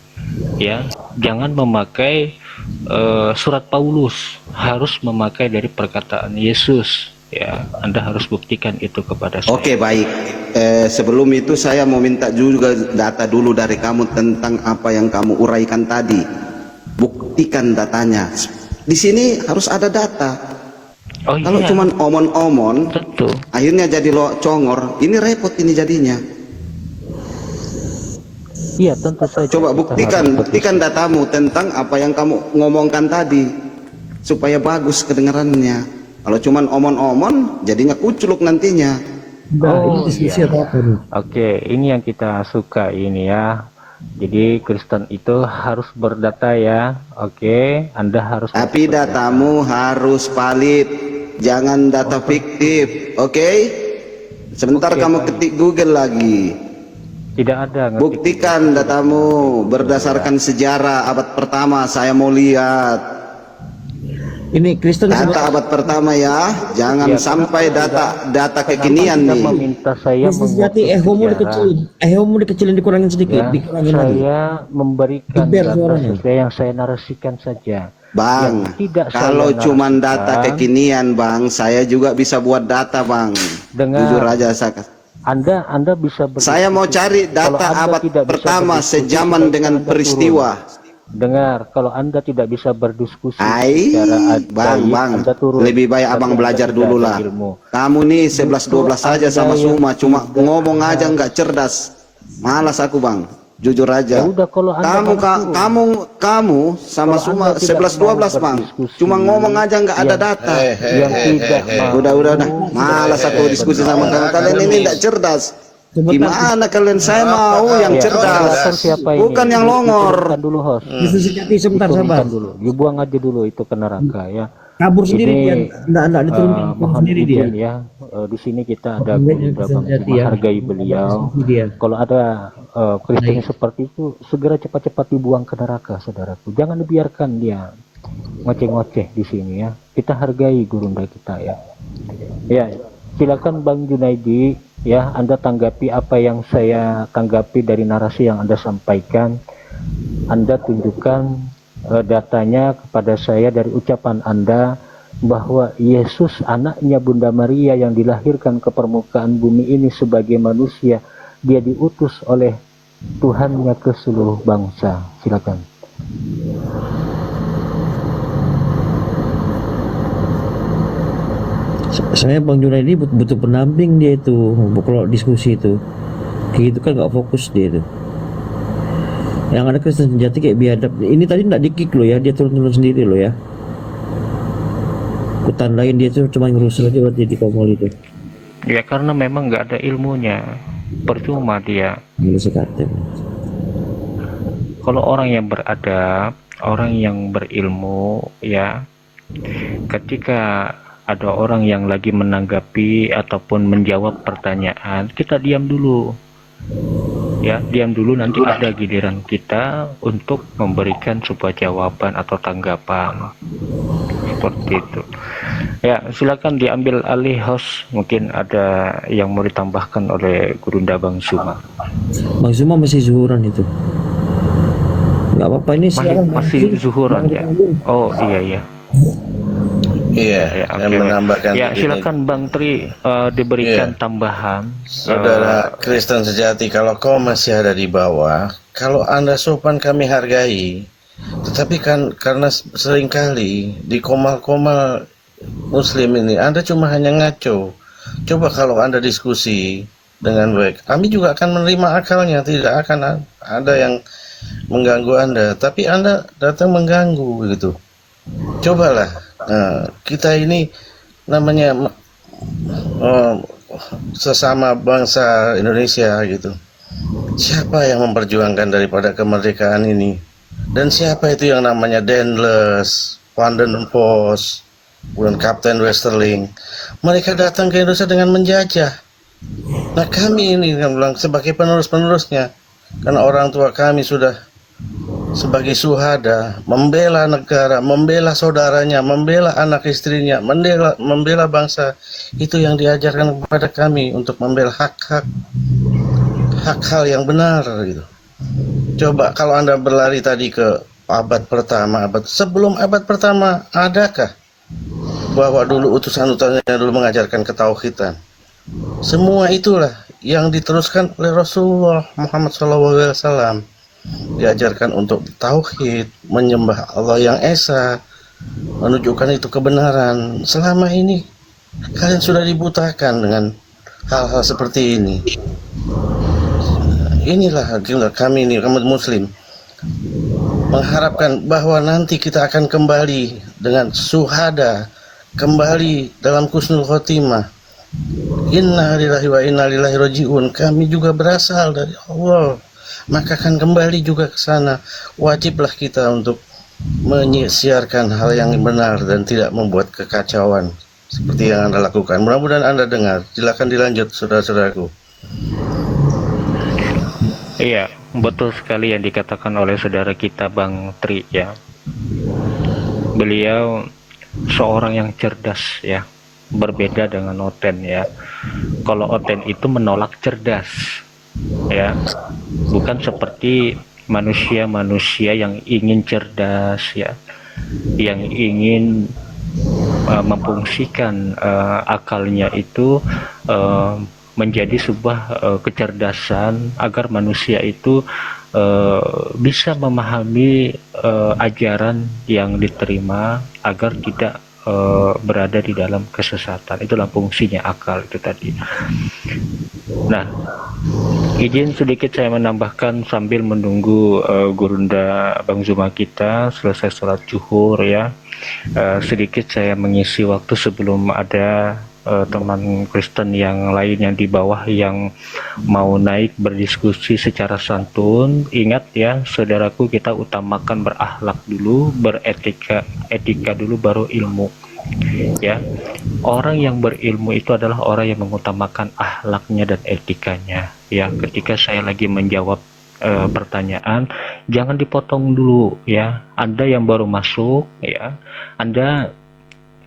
ya. Jangan memakai surat Paulus, harus memakai dari perkataan Yesus ya. Anda harus buktikan itu kepada saya. Oke, baik. Sebelum itu saya mau minta juga data dulu dari kamu tentang apa yang kamu uraikan tadi. Buktikan datanya. Di sini harus ada data. Oh, Kalau iya, cuman omon-omon, tentu. akhirnya jadi lo congor. Ini repot ini jadinya. Iya, tentu saja. Coba Kita harus buktikan datamu tentang apa yang kamu ngomongkan tadi, supaya bagus kedengarannya. Kalau cuman omon-omon, jadinya kuculuk nantinya. Oh, iya. Oke, ini yang kita suka ini ya. Jadi Kristen itu harus berdata ya. Oke, Anda harus. Tapi datamu harus valid, jangan data fiktif. Oke? Sebentar Oke, kamu baik. ketik Google lagi. Tidak ada. ngerti. Buktikan datamu berdasarkan sejarah abad pertama. Saya mau lihat Ini Kristen data abad pertama ya. Jangan Ya, sampai data Kenapa kekinian Anda nih. meminta saya Kristen sejati, mengutip ehomu sejarah? dikecilin. Ehomu dikecilin, dikurangin sedikit, Ya, dikurangin lagi. saya memberikan Diber data suaranya. sesuai yang saya narasikan saja. Bang, Yang tidak saya kalau cuman data narasikan, kekinian bang, saya juga bisa buat data bang. Dengar. Jujur aja saya. Anda bisa Saya mau cari Kalau data Anda abad tidak bisa pertama berdiskusi, sejaman berarti dengan Anda peristiwa. Dengar, kalau Anda tidak bisa berdiskusi Ai, secara bang, Anda turun. lebih baik abang Berarti belajar Anda tidak dulu ada lah. ilmu. Kamu nih 11-12 saja sama Anda yang Suma, cuma tidak ngomong aja nggak cerdas. Malas aku bang, jujur aja. Ya udah, kalau Anda Kamu sama Kalau Suma Anda tidak 11-12 mau bang, berdiskusi, cuma ngomong aja nggak ada yang- data. yang tidak mau. Udah, malas aku diskusi sama kamu. Kalian ini nggak cerdas. Gimana kalian? Saya mau yang Ya, cerdas, silakan siapa ini? bukan yang longor. Diturunkan dulu host. Kristen sejati sebentar sabar. Diturunkan dulu. Dibuang aja dulu itu ke neraka ya. Kabur sendiri Ini, dia. Enggak diturunkan mohon sendiri dia. izin ya. Di sini kita ada Enggak, guru Kristen Bang, sejati ya. menghargai beliau. Dia. Kalau ada Kristen yang seperti itu, segera cepat-cepat dibuang ke neraka, saudaraku. Jangan dibiarkan dia ngoceh-ngoceh di sini ya. Kita hargai gurunda kita ya. Ya, silakan Bang Junaidy ya, Anda tanggapi apa yang saya tanggapi dari narasi yang Anda sampaikan. Anda tunjukkan datanya kepada saya dari ucapan Anda bahwa Yesus anaknya Bunda Maria yang dilahirkan ke permukaan bumi ini sebagai manusia, dia diutus oleh Tuhannya ke seluruh bangsa. Silakan. Sebenarnya Bang Junaidi butuh pendamping dia itu kalau diskusi itu kayak gitu kan nggak fokus dia itu. Yang ada Kristen sejati kayak biadab ini tadi nggak di-kick loh ya, dia turun sendiri loh ya. Aku tandain dia tuh cuma ngerusul aja buat jadi komol itu. Ya karena memang nggak ada ilmunya, percuma dia. Gila sekate. Kalau orang yang beradab, orang yang berilmu, ya, ketika ada orang yang lagi menanggapi ataupun menjawab pertanyaan, kita diam dulu. Ya, diam dulu, nanti ada giliran kita untuk memberikan sebuah jawaban atau tanggapan. Seperti itu. Ya, silakan diambil alih host. Mungkin ada yang mau ditambahkan oleh Gurunda Bang Zuma. Bang Zuma masih zuhuran itu. Nggak apa-apa ini masih zuhuran ya. Oh iya iya. Iya, Ya, saya menambahkan ya begini. silakan Bang Tri diberikan tambahan. Saudara Kristen sejati, kalau kau masih ada di bawah, kalau Anda sopan kami hargai. Tetapi kan karena seringkali di komal-komal Muslim ini Anda cuma hanya ngaco. Coba kalau Anda diskusi dengan baik, kami juga akan menerima akalnya, tidak akan ada yang mengganggu Anda. Tapi Anda datang mengganggu gitu. Cobalah, kita ini namanya sesama bangsa Indonesia gitu. Siapa yang memperjuangkan daripada kemerdekaan ini? Dan siapa itu yang namanya Dendles, Van den Bos, kemudian Kapten Westerling? Mereka datang ke Indonesia dengan menjajah. Nah kami ini yang bilang sebagai penerus-penerusnya, karena orang tua kami sudah sebagai syuhada, membela negara, membela saudaranya, membela anak istrinya, membela bangsa. Itu yang diajarkan kepada kami untuk membela hak-hak hal yang benar gitu. Coba kalau Anda berlari tadi ke abad pertama, sebelum abad pertama, adakah bahwa dulu utusan-utusannya dulu mengajarkan ketauhidan? Semua itulah yang diteruskan oleh Rasulullah Muhammad SAW. Diajarkan untuk tauhid, menyembah Allah yang esa, menunjukkan itu kebenaran. Selama ini kalian sudah dibutakan dengan hal-hal seperti ini. Inilah kami ini, kami Muslim, mengharapkan bahwa nanti kita akan kembali dengan syuhada, kembali dalam husnul khotimah. Inna lillahi wa inna ilaihi rajiun. Kami juga berasal dari Allah, maka akan kembali juga ke sana. Wajiblah kita untuk menyiarkan hal yang benar dan tidak membuat kekacauan seperti yang Anda lakukan. Mudah-mudahan Anda dengar. Silakan dilanjut, saudara-saudaraku. Iya, betul sekali yang dikatakan oleh saudara kita Bang Tri ya. Beliau seorang yang cerdas ya, berbeda dengan Oten ya. Kalau Oten itu menolak cerdas ya, bukan seperti manusia-manusia yang ingin cerdas ya, yang ingin memfungsikan akalnya itu menjadi sebuah kecerdasan agar manusia itu bisa memahami ajaran yang diterima agar tidak berada di dalam kesesatan. Itulah fungsinya akal itu tadi. Nah, izin sedikit saya menambahkan sambil menunggu Gurunda Bang Zuma kita selesai sholat zuhur ya. Sedikit saya mengisi waktu sebelum ada teman Kristen yang lain yang di bawah yang mau naik berdiskusi secara santun. Ingat ya saudaraku, kita utamakan berakhlak dulu, etika dulu, baru ilmu ya. Orang yang berilmu itu adalah orang yang mengutamakan akhlaknya dan etikanya ya. Ketika saya lagi menjawab pertanyaan, jangan dipotong dulu ya. Anda yang baru masuk ya, Anda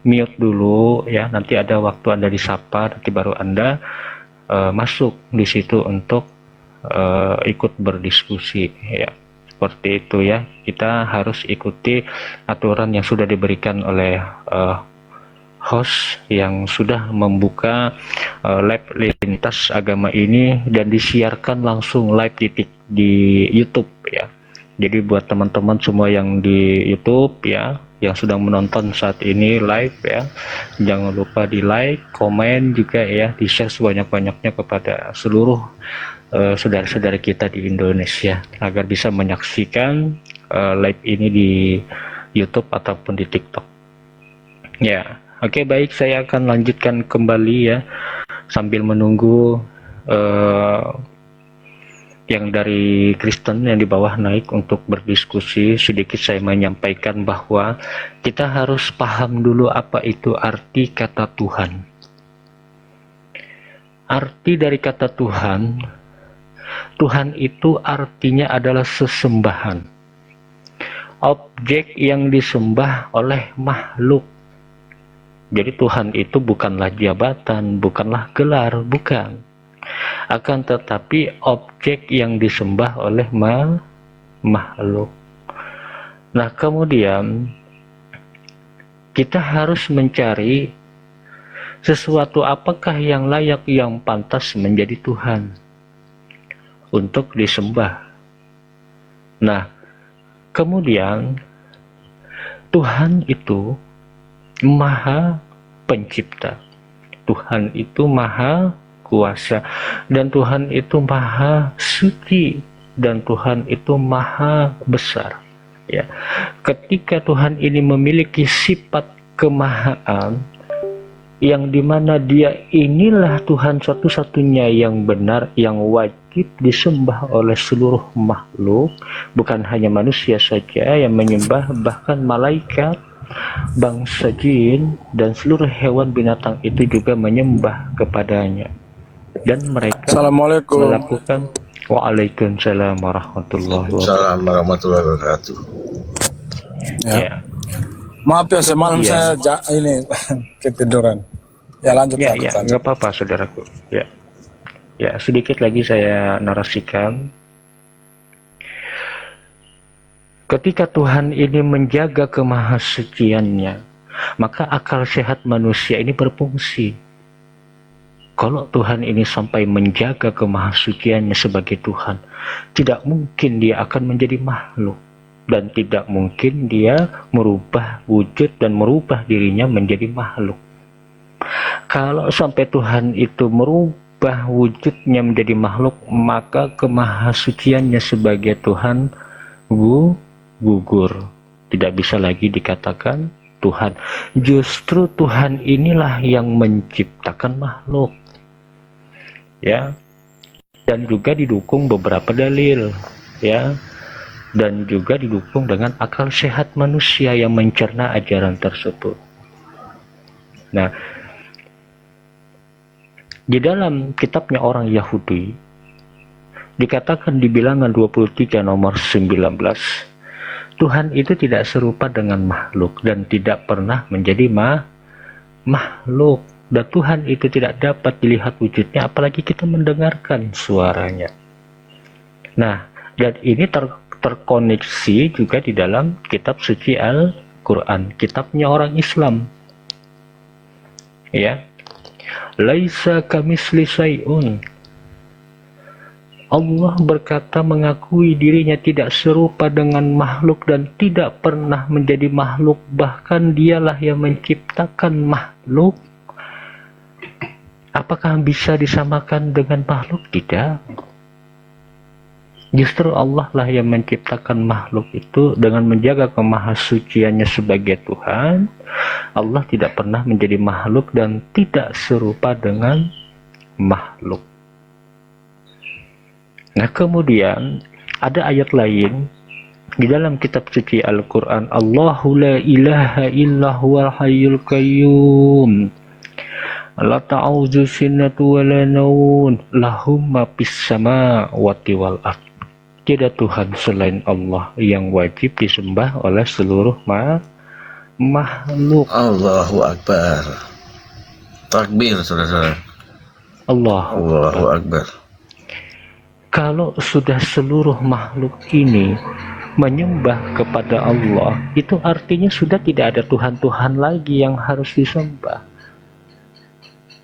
mute dulu ya, nanti ada waktu Anda disapa, nanti baru Anda masuk di situ untuk ikut berdiskusi ya. Seperti itu ya, kita harus ikuti aturan yang sudah diberikan oleh host yang sudah membuka live lintas agama ini dan disiarkan langsung live di YouTube ya. Jadi buat teman-teman semua yang di YouTube ya, yang sedang menonton saat ini live ya, jangan lupa di like, komen juga ya, di share sebanyak-banyaknya kepada seluruh saudara-saudara kita di Indonesia agar bisa menyaksikan live ini di YouTube ataupun di TikTok. Ya, oke, baik, saya akan lanjutkan kembali ya sambil menunggu yang dari Kristen yang di bawah naik untuk berdiskusi. Sedikit saya menyampaikan bahwa kita harus paham dulu apa itu arti kata Tuhan. Arti dari kata Tuhan, Tuhan itu artinya adalah sesembahan, objek yang disembah oleh makhluk. Jadi Tuhan itu bukanlah jabatan, bukanlah gelar, bukan. Akan tetapi objek yang disembah oleh makhluk. Nah, kemudian kita harus mencari sesuatu apakah yang layak, yang pantas menjadi Tuhan untuk disembah. Nah, kemudian Tuhan itu Maha Pencipta, Tuhan itu Maha Kuasa, dan Tuhan itu Maha Suci, dan Tuhan itu Maha Besar ya. Ketika Tuhan ini memiliki sifat kemahaan yang dimana dia inilah Tuhan satu-satunya yang benar, yang wajib disembah oleh seluruh makhluk, bukan hanya manusia saja yang menyembah, bahkan malaikat, bangsa jin, dan seluruh hewan binatang itu juga menyembah kepadanya. Dan mereka melakukan Waalaikumsalam warahmatullahi wabarakatuh. Assalamualaikum warahmatullahi wabarakatuh. Ya. Maaf ya semalam Iya. saya ini ketiduran. Ya lanjut Ya, Pak, ya, lanjut. nggak apa-apa saudaraku. Ya, ya, sedikit lagi saya narasikan. Ketika Tuhan ini menjaga kemahasuciannya, maka akal sehat manusia ini berfungsi. Kalau Tuhan ini sampai menjaga kemahasuciannya sebagai Tuhan, tidak mungkin dia akan menjadi makhluk, dan tidak mungkin dia merubah wujud dan merubah dirinya menjadi makhluk. Kalau sampai Tuhan itu merubah wujudnya menjadi makhluk, maka kemahasuciannya sebagai Tuhan gugur, tidak bisa lagi dikatakan Tuhan. Justru Tuhan inilah yang menciptakan makhluk ya, dan juga didukung beberapa dalil ya, dan juga didukung dengan akal sehat manusia yang mencerna ajaran tersebut. Nah, di dalam kitabnya orang Yahudi dikatakan di Bilangan 23 nomor 19, Tuhan itu tidak serupa dengan makhluk dan tidak pernah menjadi makhluk, dan Tuhan itu tidak dapat dilihat wujudnya apalagi kita mendengarkan suaranya. Nah, dan ini terkoneksi juga di dalam kitab suci Al-Quran, kitabnya orang Islam ya. Laisa kamisli syai'un, Allah berkata mengakui dirinya tidak serupa dengan makhluk dan tidak pernah menjadi makhluk, bahkan dialah yang menciptakan makhluk. Apakah bisa disamakan dengan makhluk? Tidak. Justru Allah lah yang menciptakan makhluk itu dengan menjaga kemahasuciannya sebagai Tuhan. Allah tidak pernah menjadi makhluk dan tidak serupa dengan makhluk. Nah, kemudian ada ayat lain di dalam kitab suci Al-Quran, Allahu la ilaha illa huwal hayyul qayyum la ta'udzu sinatu wa la naun lahum ma fis samawati wal ard. Tidak Tuhan selain Allah yang wajib disembah oleh seluruh makhluk. Allahu Akbar. Takbir, saudara-saudara. Allahu Akbar. Kalau sudah seluruh makhluk ini menyembah kepada Allah, itu artinya sudah tidak ada Tuhan-Tuhan lagi yang harus disembah.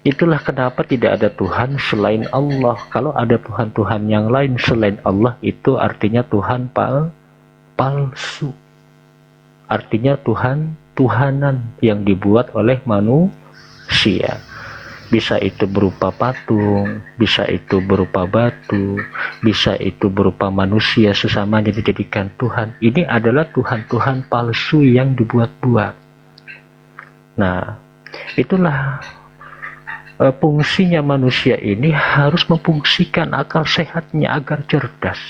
Itulah kenapa tidak ada Tuhan selain Allah. Kalau ada Tuhan-Tuhan yang lain selain Allah, itu artinya Tuhan palsu. Artinya Tuhanan yang dibuat oleh manusia. Bisa itu berupa patung, bisa itu berupa batu, bisa itu berupa manusia sesamanya dijadikan Tuhan. Ini adalah Tuhan-Tuhan palsu yang dibuat-buat. Nah, itulah fungsinya manusia ini harus memfungsikan akal sehatnya agar cerdas.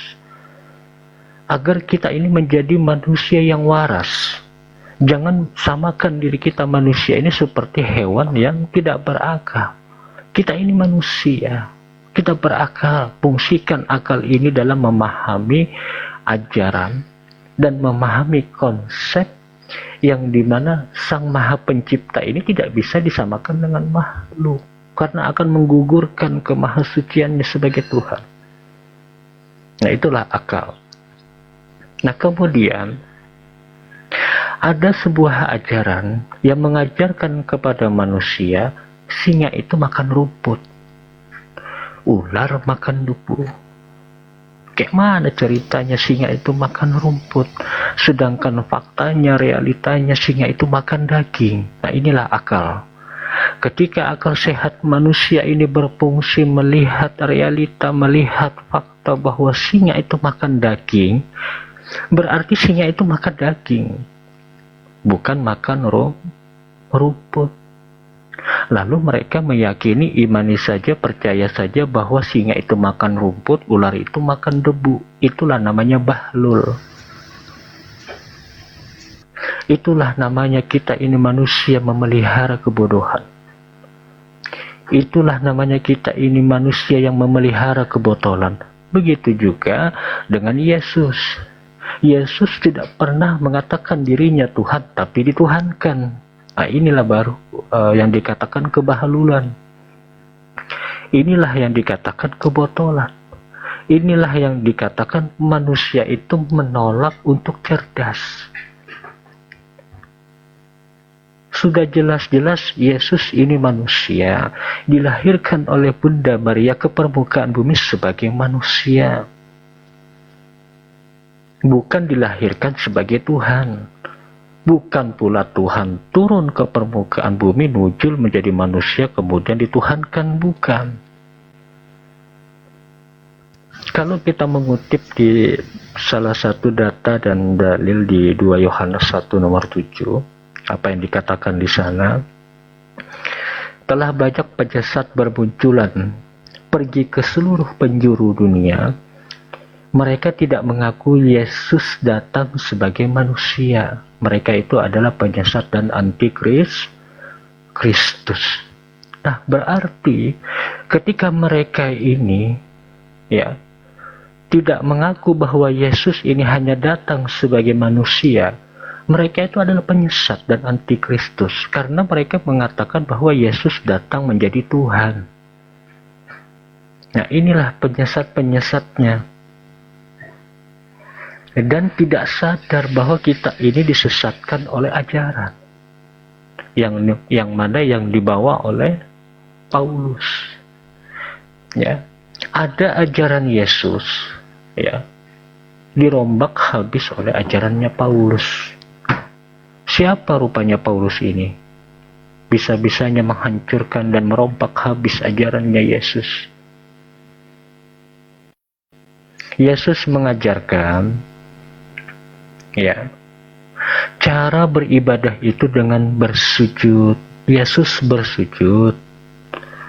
Agar kita ini menjadi manusia yang waras. Jangan samakan diri kita manusia ini seperti hewan yang tidak berakal. Kita ini manusia, kita berakal. Fungsikan akal ini dalam memahami ajaran dan memahami konsep yang dimana Sang Maha Pencipta ini tidak bisa disamakan dengan makhluk, karena akan menggugurkan kemahasuciannya sebagai Tuhan. Nah, itulah akal. Nah, kemudian ada sebuah ajaran yang mengajarkan kepada manusia singa itu makan rumput, ular makan debu. Kayak mana ceritanya singa itu makan rumput, sedangkan faktanya, realitanya singa itu makan daging. Nah, inilah akal. Ketika akal sehat manusia ini berfungsi melihat realita, melihat fakta bahwa singa itu makan daging, berarti singa itu makan daging, bukan makan rumput. Lalu mereka meyakini, imani saja, percaya saja bahwa singa itu makan rumput, ular itu makan debu. Itulah namanya bahlul. Itulah namanya kita ini manusia memelihara kebodohan. Itulah namanya kita ini manusia yang memelihara kebotolan. Begitu juga dengan Yesus. Yesus tidak pernah mengatakan dirinya Tuhan, tapi dituhankan. Nah, inilah baru yang dikatakan kebahlulan. Inilah yang dikatakan kebotolan. Inilah yang dikatakan manusia itu menolak untuk cerdas. Sudah jelas-jelas Yesus ini manusia, dilahirkan oleh Bunda Maria ke permukaan bumi sebagai manusia. Bukan dilahirkan sebagai Tuhan. Bukan pula Tuhan turun ke permukaan bumi, nujul menjadi manusia, kemudian dituhankan. Bukan. Kalau kita mengutip di salah satu data dan dalil di 2 Yohanes 1 nomor 7, apa yang dikatakan di sana, telah banyak penjasat bermunculan, pergi ke seluruh penjuru dunia. Mereka tidak mengaku Yesus datang sebagai manusia. Mereka itu adalah penjasat dan antikristus. Nah, berarti ketika mereka ini tidak mengaku bahwa Yesus ini hanya datang sebagai manusia, mereka itu adalah penyesat dan antikristus, karena mereka mengatakan bahwa Yesus datang menjadi Tuhan. Nah, inilah penyesat-penyesatnya. Dan tidak sadar bahwa kita ini disesatkan oleh ajaran yang mana yang dibawa oleh Paulus. Ya, ada ajaran Yesus, dirombak habis oleh ajarannya Paulus. Siapa rupanya Paulus ini? Bisa-bisanya menghancurkan dan merombak habis ajarannya Yesus. Yesus mengajarkan cara beribadah itu dengan bersujud. Yesus bersujud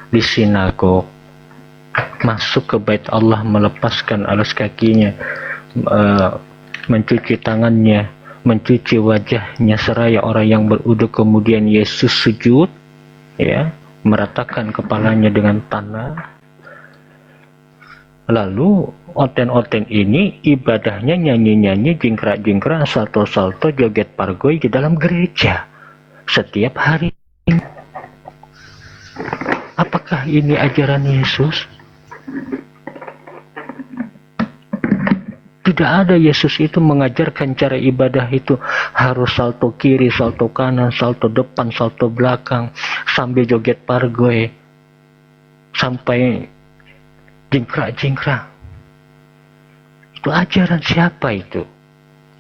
di sinagog, masuk ke bait Allah, melepaskan alas kakinya, mencuci tangannya, mencuci wajahnya seraya orang yang berwudu. Kemudian Yesus sujud, meratakan kepalanya dengan tanah. Lalu oten-oten ini ibadahnya nyanyi-nyanyi, jingkrak-jingkrak, salto-salto, joget pargoy di dalam gereja setiap hari. Apakah ini ajaran Yesus? Tidak ada Yesus itu mengajarkan cara ibadah itu harus salto kiri, salto kanan, salto depan, salto belakang, sambil joget pargoy, sampai jingkrak-jingkrak. Itu ajaran siapa itu?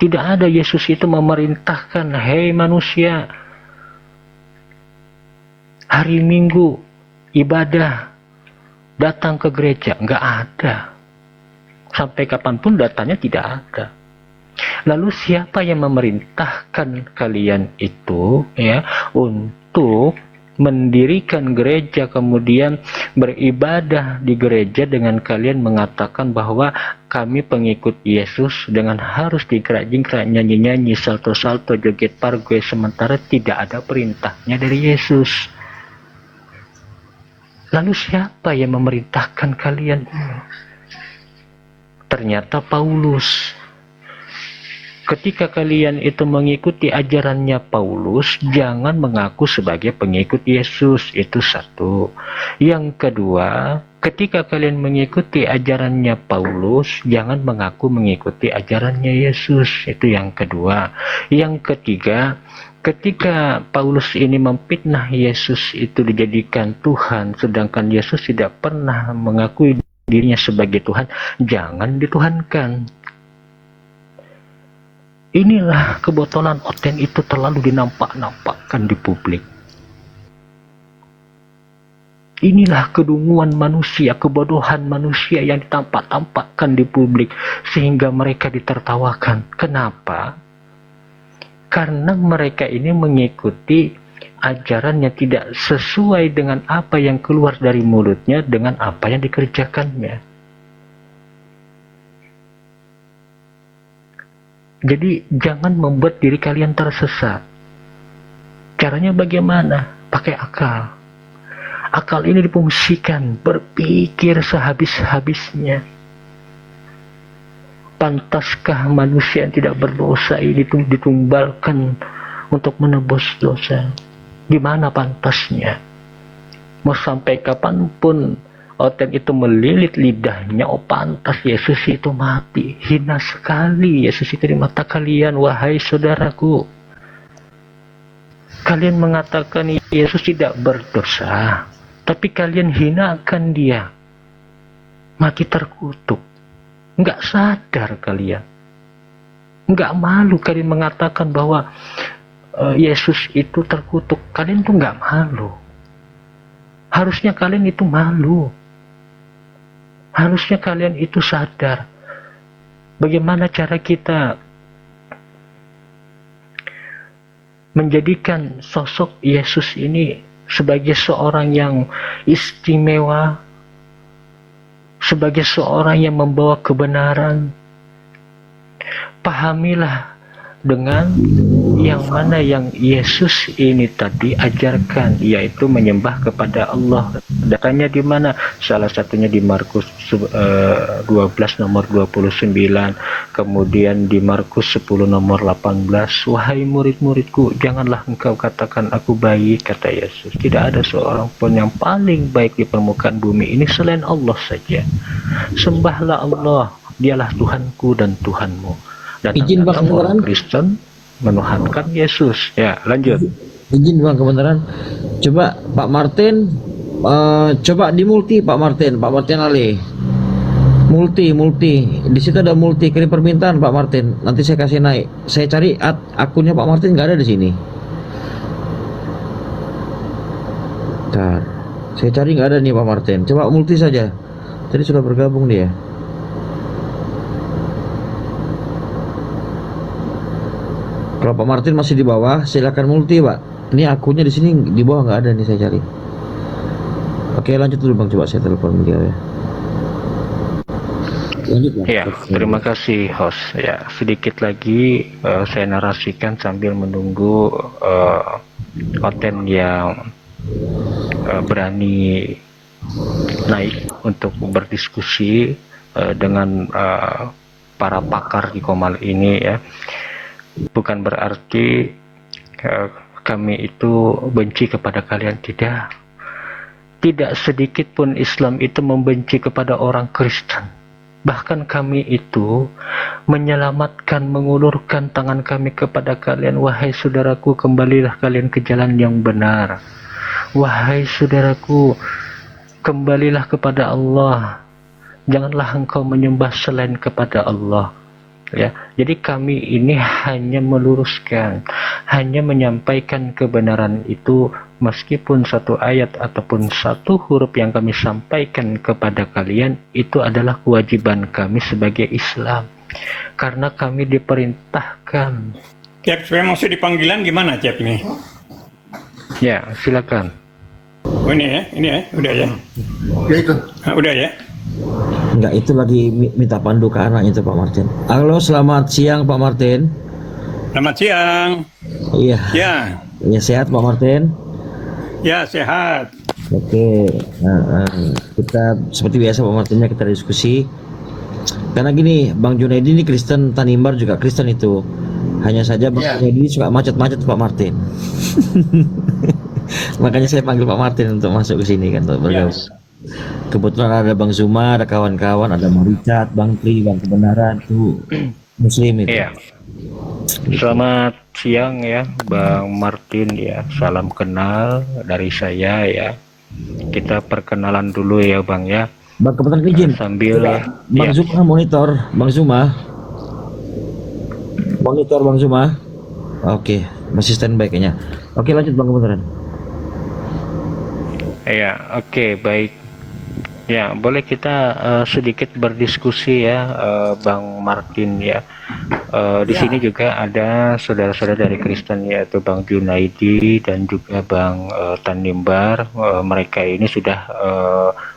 Tidak ada Yesus itu memerintahkan, hei manusia, hari Minggu ibadah, datang ke gereja. Nggak ada. Sampai kapanpun datanya tidak ada. Lalu siapa yang memerintahkan kalian itu ya untuk mendirikan gereja, kemudian beribadah di gereja dengan kalian mengatakan bahwa kami pengikut Yesus dengan harus digerak-jingkrak, nyanyi-nyanyi, salto-salto, joget pargoy, sementara tidak ada perintahnya dari Yesus. Lalu siapa yang memerintahkan kalian? Ternyata Paulus. Ketika kalian itu mengikuti ajarannya Paulus, jangan mengaku sebagai pengikut Yesus. Itu satu. Yang kedua, ketika kalian mengikuti ajarannya Paulus, jangan mengaku mengikuti ajarannya Yesus. Itu yang kedua. Yang ketiga, ketika Paulus ini memfitnah Yesus itu dijadikan Tuhan, sedangkan Yesus tidak pernah mengakui dirinya sebagai Tuhan, jangan dituhankan. Inilah kebotolan Oten itu terlalu dinampak-nampakkan di publik. Inilah kedunguan manusia, kebodohan manusia yang ditampak-tampakkan di publik sehingga mereka ditertawakan. Kenapa? Karena mereka ini mengikuti ajaran yang tidak sesuai dengan apa yang keluar dari mulutnya dengan apa yang dikerjakannya. Jadi jangan membuat diri kalian tersesat. Caranya bagaimana? Pakai akal. Akal ini difungsikan, berpikir sehabis-habisnya. Pantaskah manusia yang tidak berdosa ini ditumbalkan untuk menebus dosa? Di mana pantasnya? Mau sampai kapanpun Oten itu melilit lidahnya, oh pantas Yesus itu mati. Hina sekali Yesus itu di mata kalian, wahai saudaraku. Kalian mengatakan Yesus tidak berdosa, tapi kalian hinakan dia. Mati terkutuk. Nggak sadar kalian. Nggak malu kalian mengatakan bahwa Yesus itu terkutuk. Kalian tuh nggak malu. Harusnya kalian itu malu. Harusnya kalian itu sadar bagaimana cara kita menjadikan sosok Yesus ini sebagai seorang yang istimewa, sebagai seorang yang membawa kebenaran. Pahamilah dengan yang mana yang Yesus ini tadi ajarkan, yaitu menyembah kepada Allah. Datanya di mana? Salah satunya di Markus 12 nomor 29, kemudian di Markus 10 nomor 18. Wahai murid-muridku, janganlah engkau katakan aku baik, kata Yesus. Tidak ada seorang pun yang paling baik di permukaan bumi ini selain Allah saja. Sembahlah Allah, dialah Tuhanku dan Tuhanmu. Dan Izin Bang orang Kristen menuhankan Yesus. Ya, lanjut. Izin Bang kebenaran. Coba Pak Martin, coba di multi Pak Martin Ali. Multi. Di situ ada multi, kirim permintaan Pak Martin. Nanti saya kasih naik. Saya cari akunnya Pak Martin, nggak ada di sini. Bentar. Saya cari nggak ada nih Pak Martin. Coba multi saja. Tadi sudah bergabung dia. Kalau Pak Martin masih di bawah, silakan multi Pak. Ini akunnya di sini di bawah nggak ada nih, saya cari. Oke, lanjut dulu Bang, coba saya telepon beliau ya. Lanjut Bang. Ya, terima kasih host. Ya, sedikit lagi saya narasikan sambil menunggu Oten yang berani naik untuk berdiskusi dengan para pakar di Komal ini ya. Bukan berarti kami itu benci kepada kalian, tidak. Tidak sedikit pun Islam itu membenci kepada orang Kristen. Bahkan kami itu menyelamatkan, mengulurkan tangan kami kepada kalian. Wahai saudaraku, kembalilah kalian ke jalan yang benar. Wahai saudaraku, kembalilah kepada Allah. Janganlah engkau menyembah selain kepada Allah. Ya, jadi kami ini hanya meluruskan, hanya menyampaikan kebenaran itu, meskipun satu ayat ataupun satu huruf yang kami sampaikan kepada kalian itu adalah kewajiban kami sebagai Islam, karena kami diperintahkan. Cep, saya maksud di panggilan gimana Cep ini? Ya, silakan. Oh, ini ya, udah ya. Ya itu. Nah, udah ya. Enggak, itu lagi minta pandu ke anaknya itu Pak Martin. Halo, selamat siang Pak Martin. Selamat siang. Iya. Ya. Ya, sehat Pak Martin. Ya, sehat. Oke, kita seperti biasa Pak Martinnya kita diskusi. Karena gini, Bang Junaidi ini Kristen, Tanimbar juga Kristen itu. Hanya saja Bang Junaidi suka macet-macet Pak Martin. Makanya saya panggil Pak Martin untuk masuk ke sini kan, untuk bergaul. Kebetulan ada Bang Zuma, ada kawan-kawan, ada Bang Richard, Bang Tri, Bang Kebenaran itu Muslim itu. Iya. Selamat siang ya Bang Martin ya. Salam kenal dari saya ya. Kita perkenalan dulu ya Bang ya. Bang kebetulan izin. Sambil Bang ya. Zuma monitor, Bang Zuma. Monitor Bang Zuma. Oke, masih standby kayaknya. Oke, lanjut Bang kebetulan. Ya, oke, baik. Ya, boleh kita sedikit berdiskusi ya, Bang Martin ya. Di sini juga ada saudara-saudara dari Kristen yaitu Bang Junaidi dan juga Bang Tanimbar. Mereka ini sudah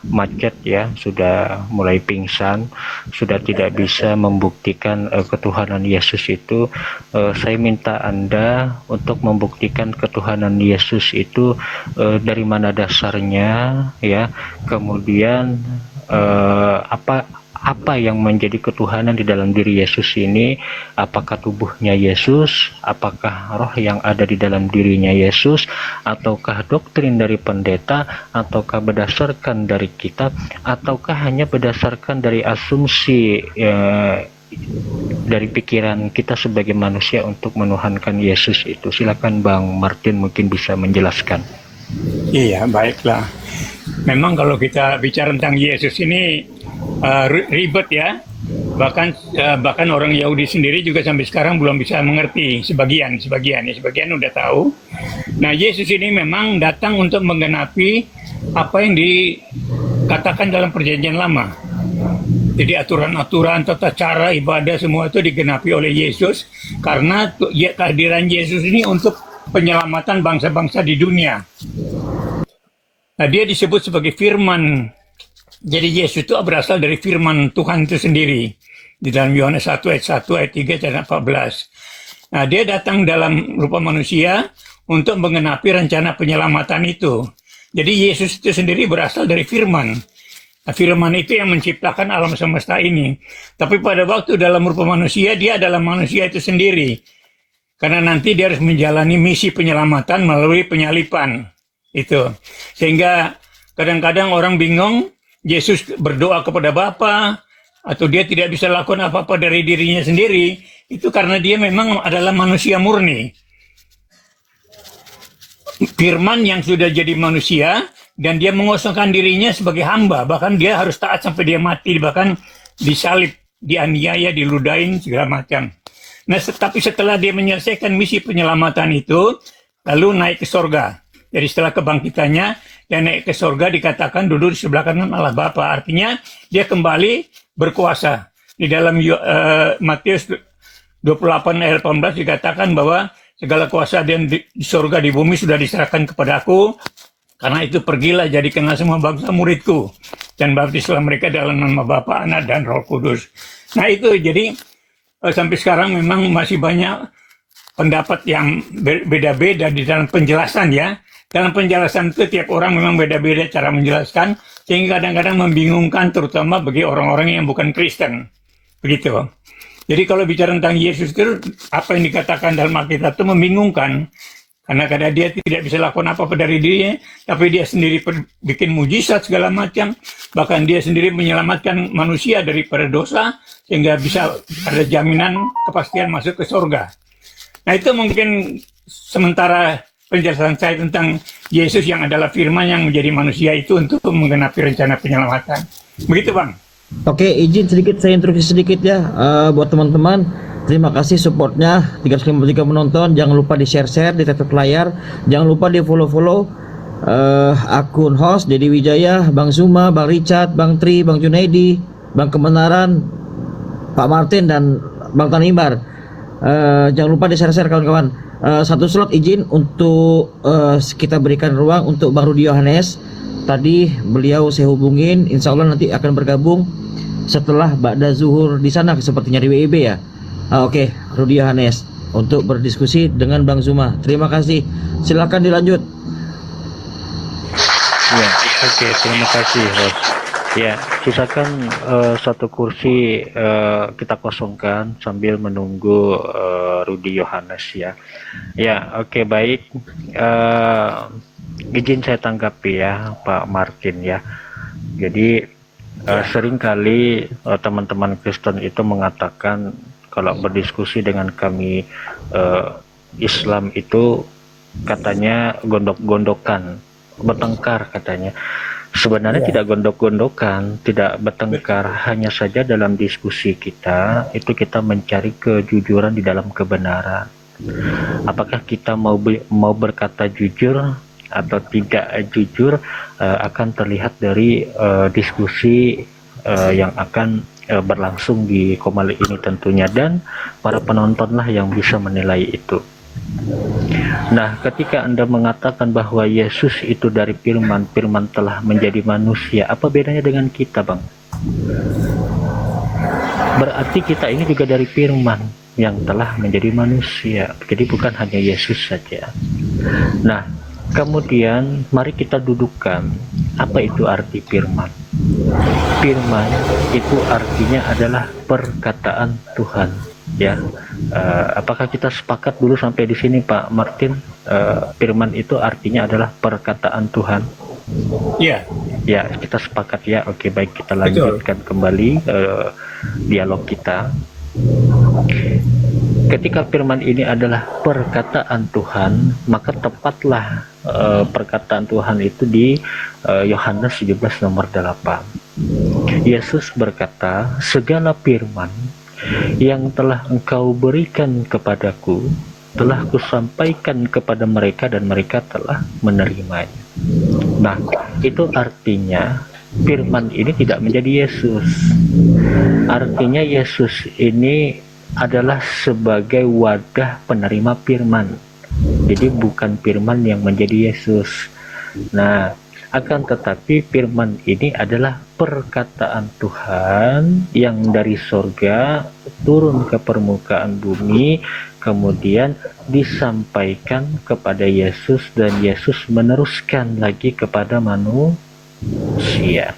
macet ya, sudah mulai pingsan, sudah tidak bisa membuktikan ketuhanan Yesus itu. Saya minta Anda untuk membuktikan ketuhanan Yesus itu dari mana dasarnya ya, kemudian apa yang menjadi ketuhanan di dalam diri Yesus ini, apakah tubuhnya Yesus, apakah roh yang ada di dalam dirinya Yesus, ataukah doktrin dari pendeta, ataukah berdasarkan dari kitab, ataukah hanya berdasarkan dari asumsi dari pikiran kita sebagai manusia untuk menuhankan Yesus itu. Silakan Bang Martin mungkin bisa menjelaskan. Iya, baiklah. Memang kalau kita bicara tentang Yesus ini ribet ya. Bahkan orang Yahudi sendiri juga sampai sekarang belum bisa mengerti, sebagian udah tahu. Nah, Yesus ini memang datang untuk menggenapi apa yang dikatakan dalam Perjanjian Lama. Jadi aturan-aturan, tata cara ibadah semua itu digenapi oleh Yesus, karena kehadiran Yesus ini untuk penyelamatan bangsa-bangsa di dunia. Nah, dia disebut sebagai firman. Jadi Yesus itu berasal dari firman Tuhan itu sendiri. Di dalam Yohanes 1 ayat 1, ayat 3, ayat 14. Nah, dia datang dalam rupa manusia untuk menggenapi rencana penyelamatan itu. Jadi Yesus itu sendiri berasal dari firman. Nah, firman itu yang menciptakan alam semesta ini. Tapi pada waktu dalam rupa manusia, dia adalah manusia itu sendiri. Karena nanti dia harus menjalani misi penyelamatan melalui penyalipan. Itu. Sehingga kadang-kadang orang bingung, Yesus berdoa kepada Bapa atau dia tidak bisa lakukan apa-apa dari dirinya sendiri, itu karena dia memang adalah manusia murni. Firman yang sudah jadi manusia dan dia mengosongkan dirinya sebagai hamba, bahkan dia harus taat sampai dia mati, bahkan disalib, dianiaya, diludahin segala macam. Nah, tapi setelah dia menyelesaikan misi penyelamatan itu, lalu naik ke sorga. Jadi setelah kebangkitannya, dia naik ke sorga, dikatakan duduk di sebelah kanan Allah Bapa. Artinya dia kembali berkuasa. Di dalam Matius 28 ayat 18 dikatakan bahwa segala kuasa di sorga di bumi sudah diserahkan kepada aku. Karena itu pergilah jadikanlah semua bangsa muridku. Dan baptislah mereka dalam nama Bapa, Anak, dan Roh Kudus. Nah itu jadi sampai sekarang memang masih banyak pendapat yang beda-beda di dalam penjelasan ya. Dalam penjelasan itu tiap orang memang beda-beda cara menjelaskan, sehingga kadang-kadang membingungkan terutama bagi orang-orang yang bukan Kristen. Begitu. Jadi kalau bicara tentang Yesus itu, apa yang dikatakan dalam Alkitab itu membingungkan. karena dia tidak bisa lakukan apa-apa dari dirinya, tapi dia sendiri bikin mujizat segala macam, bahkan dia sendiri menyelamatkan manusia daripada dosa, sehingga bisa ada jaminan kepastian masuk ke surga. Nah, itu mungkin sementara penjelasan saya tentang Yesus yang adalah firman yang menjadi manusia itu untuk menggenapi rencana penyelamatan. Begitu, Bang. Oke, izin sedikit saya introduksi sedikit ya buat teman-teman. Terima kasih supportnya 353 menonton. Jangan lupa di share di tetap layar. Jangan lupa di follow akun host Dedi Wijaya, Bang Zuma, Bang Richard, Bang Tri, Bang Junaidi, Bang Kebenaran, Pak Martin dan Bang Tanimbar. Jangan lupa di share kawan-kawan. Satu slot izin untuk kita berikan ruang untuk Bang Rudi Yohanes. Tadi beliau saya hubungin, insya Allah nanti akan bergabung setelah Ba'da Zuhur di sana sepertinya di WIB ya. Oke, Rudi Yohanes untuk berdiskusi dengan Bang Zuma. Terima kasih. Silakan dilanjut. Ya, oke, terima kasih, host. Ya, sisakan satu kursi kita kosongkan sambil menunggu Rudi Yohanes ya. Ya, oke, baik. Izin saya tanggapi ya, Pak Martin ya. Jadi seringkali teman-teman Kristen itu mengatakan kalau berdiskusi dengan kami Islam itu katanya gondok-gondokan, bertengkar katanya. Sebenarnya tidak gondok-gondokan, tidak bertengkar, hanya saja dalam diskusi kita itu kita mencari kejujuran di dalam kebenaran. Apakah kita mau berkata jujur atau tidak jujur akan terlihat dari diskusi yang akan berlangsung di Komali ini tentunya, dan para penontonlah yang bisa menilai itu. Nah, ketika Anda mengatakan bahwa Yesus itu dari firman telah menjadi manusia, apa bedanya dengan kita, Bang? Berarti kita ini juga dari firman yang telah menjadi manusia. Jadi bukan hanya Yesus saja. Nah, kemudian mari kita dudukkan apa itu arti firman. Firman itu artinya adalah perkataan Tuhan, ya. Apakah kita sepakat dulu sampai di sini, Pak Martin? Firman itu artinya adalah perkataan Tuhan. Iya. Ya, kita sepakat ya. Oke, baik, kita lanjutkan kembali dialog kita. Ketika firman ini adalah perkataan Tuhan, maka tepatlah perkataan Tuhan itu di Yohanes 17 nomor 8. Yesus berkata, segala firman yang telah engkau berikan kepadaku telah kusampaikan kepada mereka dan mereka telah menerimanya. Nah, itu artinya firman ini tidak menjadi Yesus. Artinya Yesus ini adalah sebagai wadah penerima firman. Jadi bukan firman yang menjadi Yesus. Nah, akan tetapi firman ini adalah perkataan Tuhan yang dari sorga turun ke permukaan bumi, kemudian disampaikan kepada Yesus dan Yesus meneruskan lagi kepada manusia.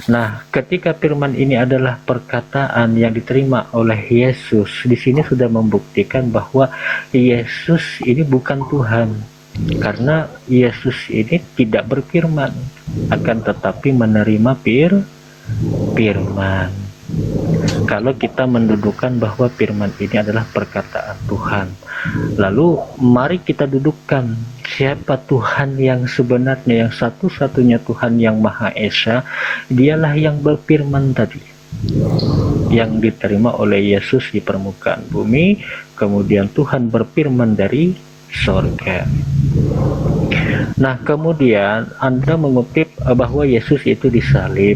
Nah, ketika firman ini adalah perkataan yang diterima oleh Yesus, di sini sudah membuktikan bahwa Yesus ini bukan Tuhan, karena Yesus ini tidak berfirman, akan tetapi menerima firman. Kalau kita mendudukan bahwa firman ini adalah perkataan Tuhan, lalu mari kita dudukkan siapa Tuhan yang sebenarnya, yang satu-satunya Tuhan yang Maha Esa. Dialah yang berfirman tadi, yang diterima oleh Yesus di permukaan bumi, kemudian Tuhan berfirman dari sorga. Nah, kemudian Anda mengutip bahwa Yesus itu disalib.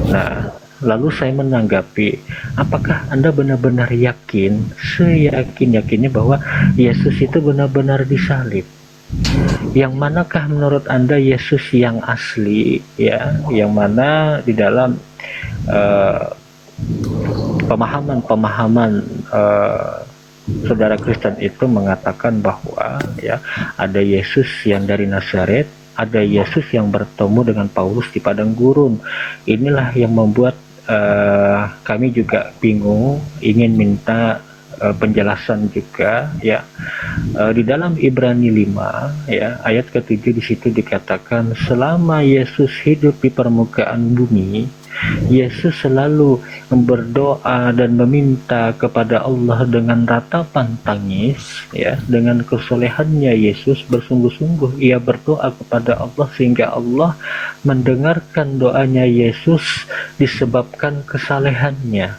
Nah, lalu saya menanggapi, apakah Anda benar-benar yakin, seyakin-yakinnya bahwa Yesus itu benar-benar disalib? Yang manakah menurut Anda Yesus yang asli, ya? Yang mana di dalam pemahaman saudara Kristen itu mengatakan bahwa ya ada Yesus yang dari Nazaret, ada Yesus yang bertemu dengan Paulus di padang gurun. Inilah yang membuat kami juga bingung, ingin minta penjelasan juga ya. Di dalam Ibrani 5 ya ayat ke-7 di situ dikatakan selama Yesus hidup di permukaan bumi, Yesus selalu berdoa dan meminta kepada Allah dengan ratapan tangis ya. Dengan kesolehannya Yesus bersungguh-sungguh ia berdoa kepada Allah sehingga Allah mendengarkan doanya Yesus disebabkan kesalehannya.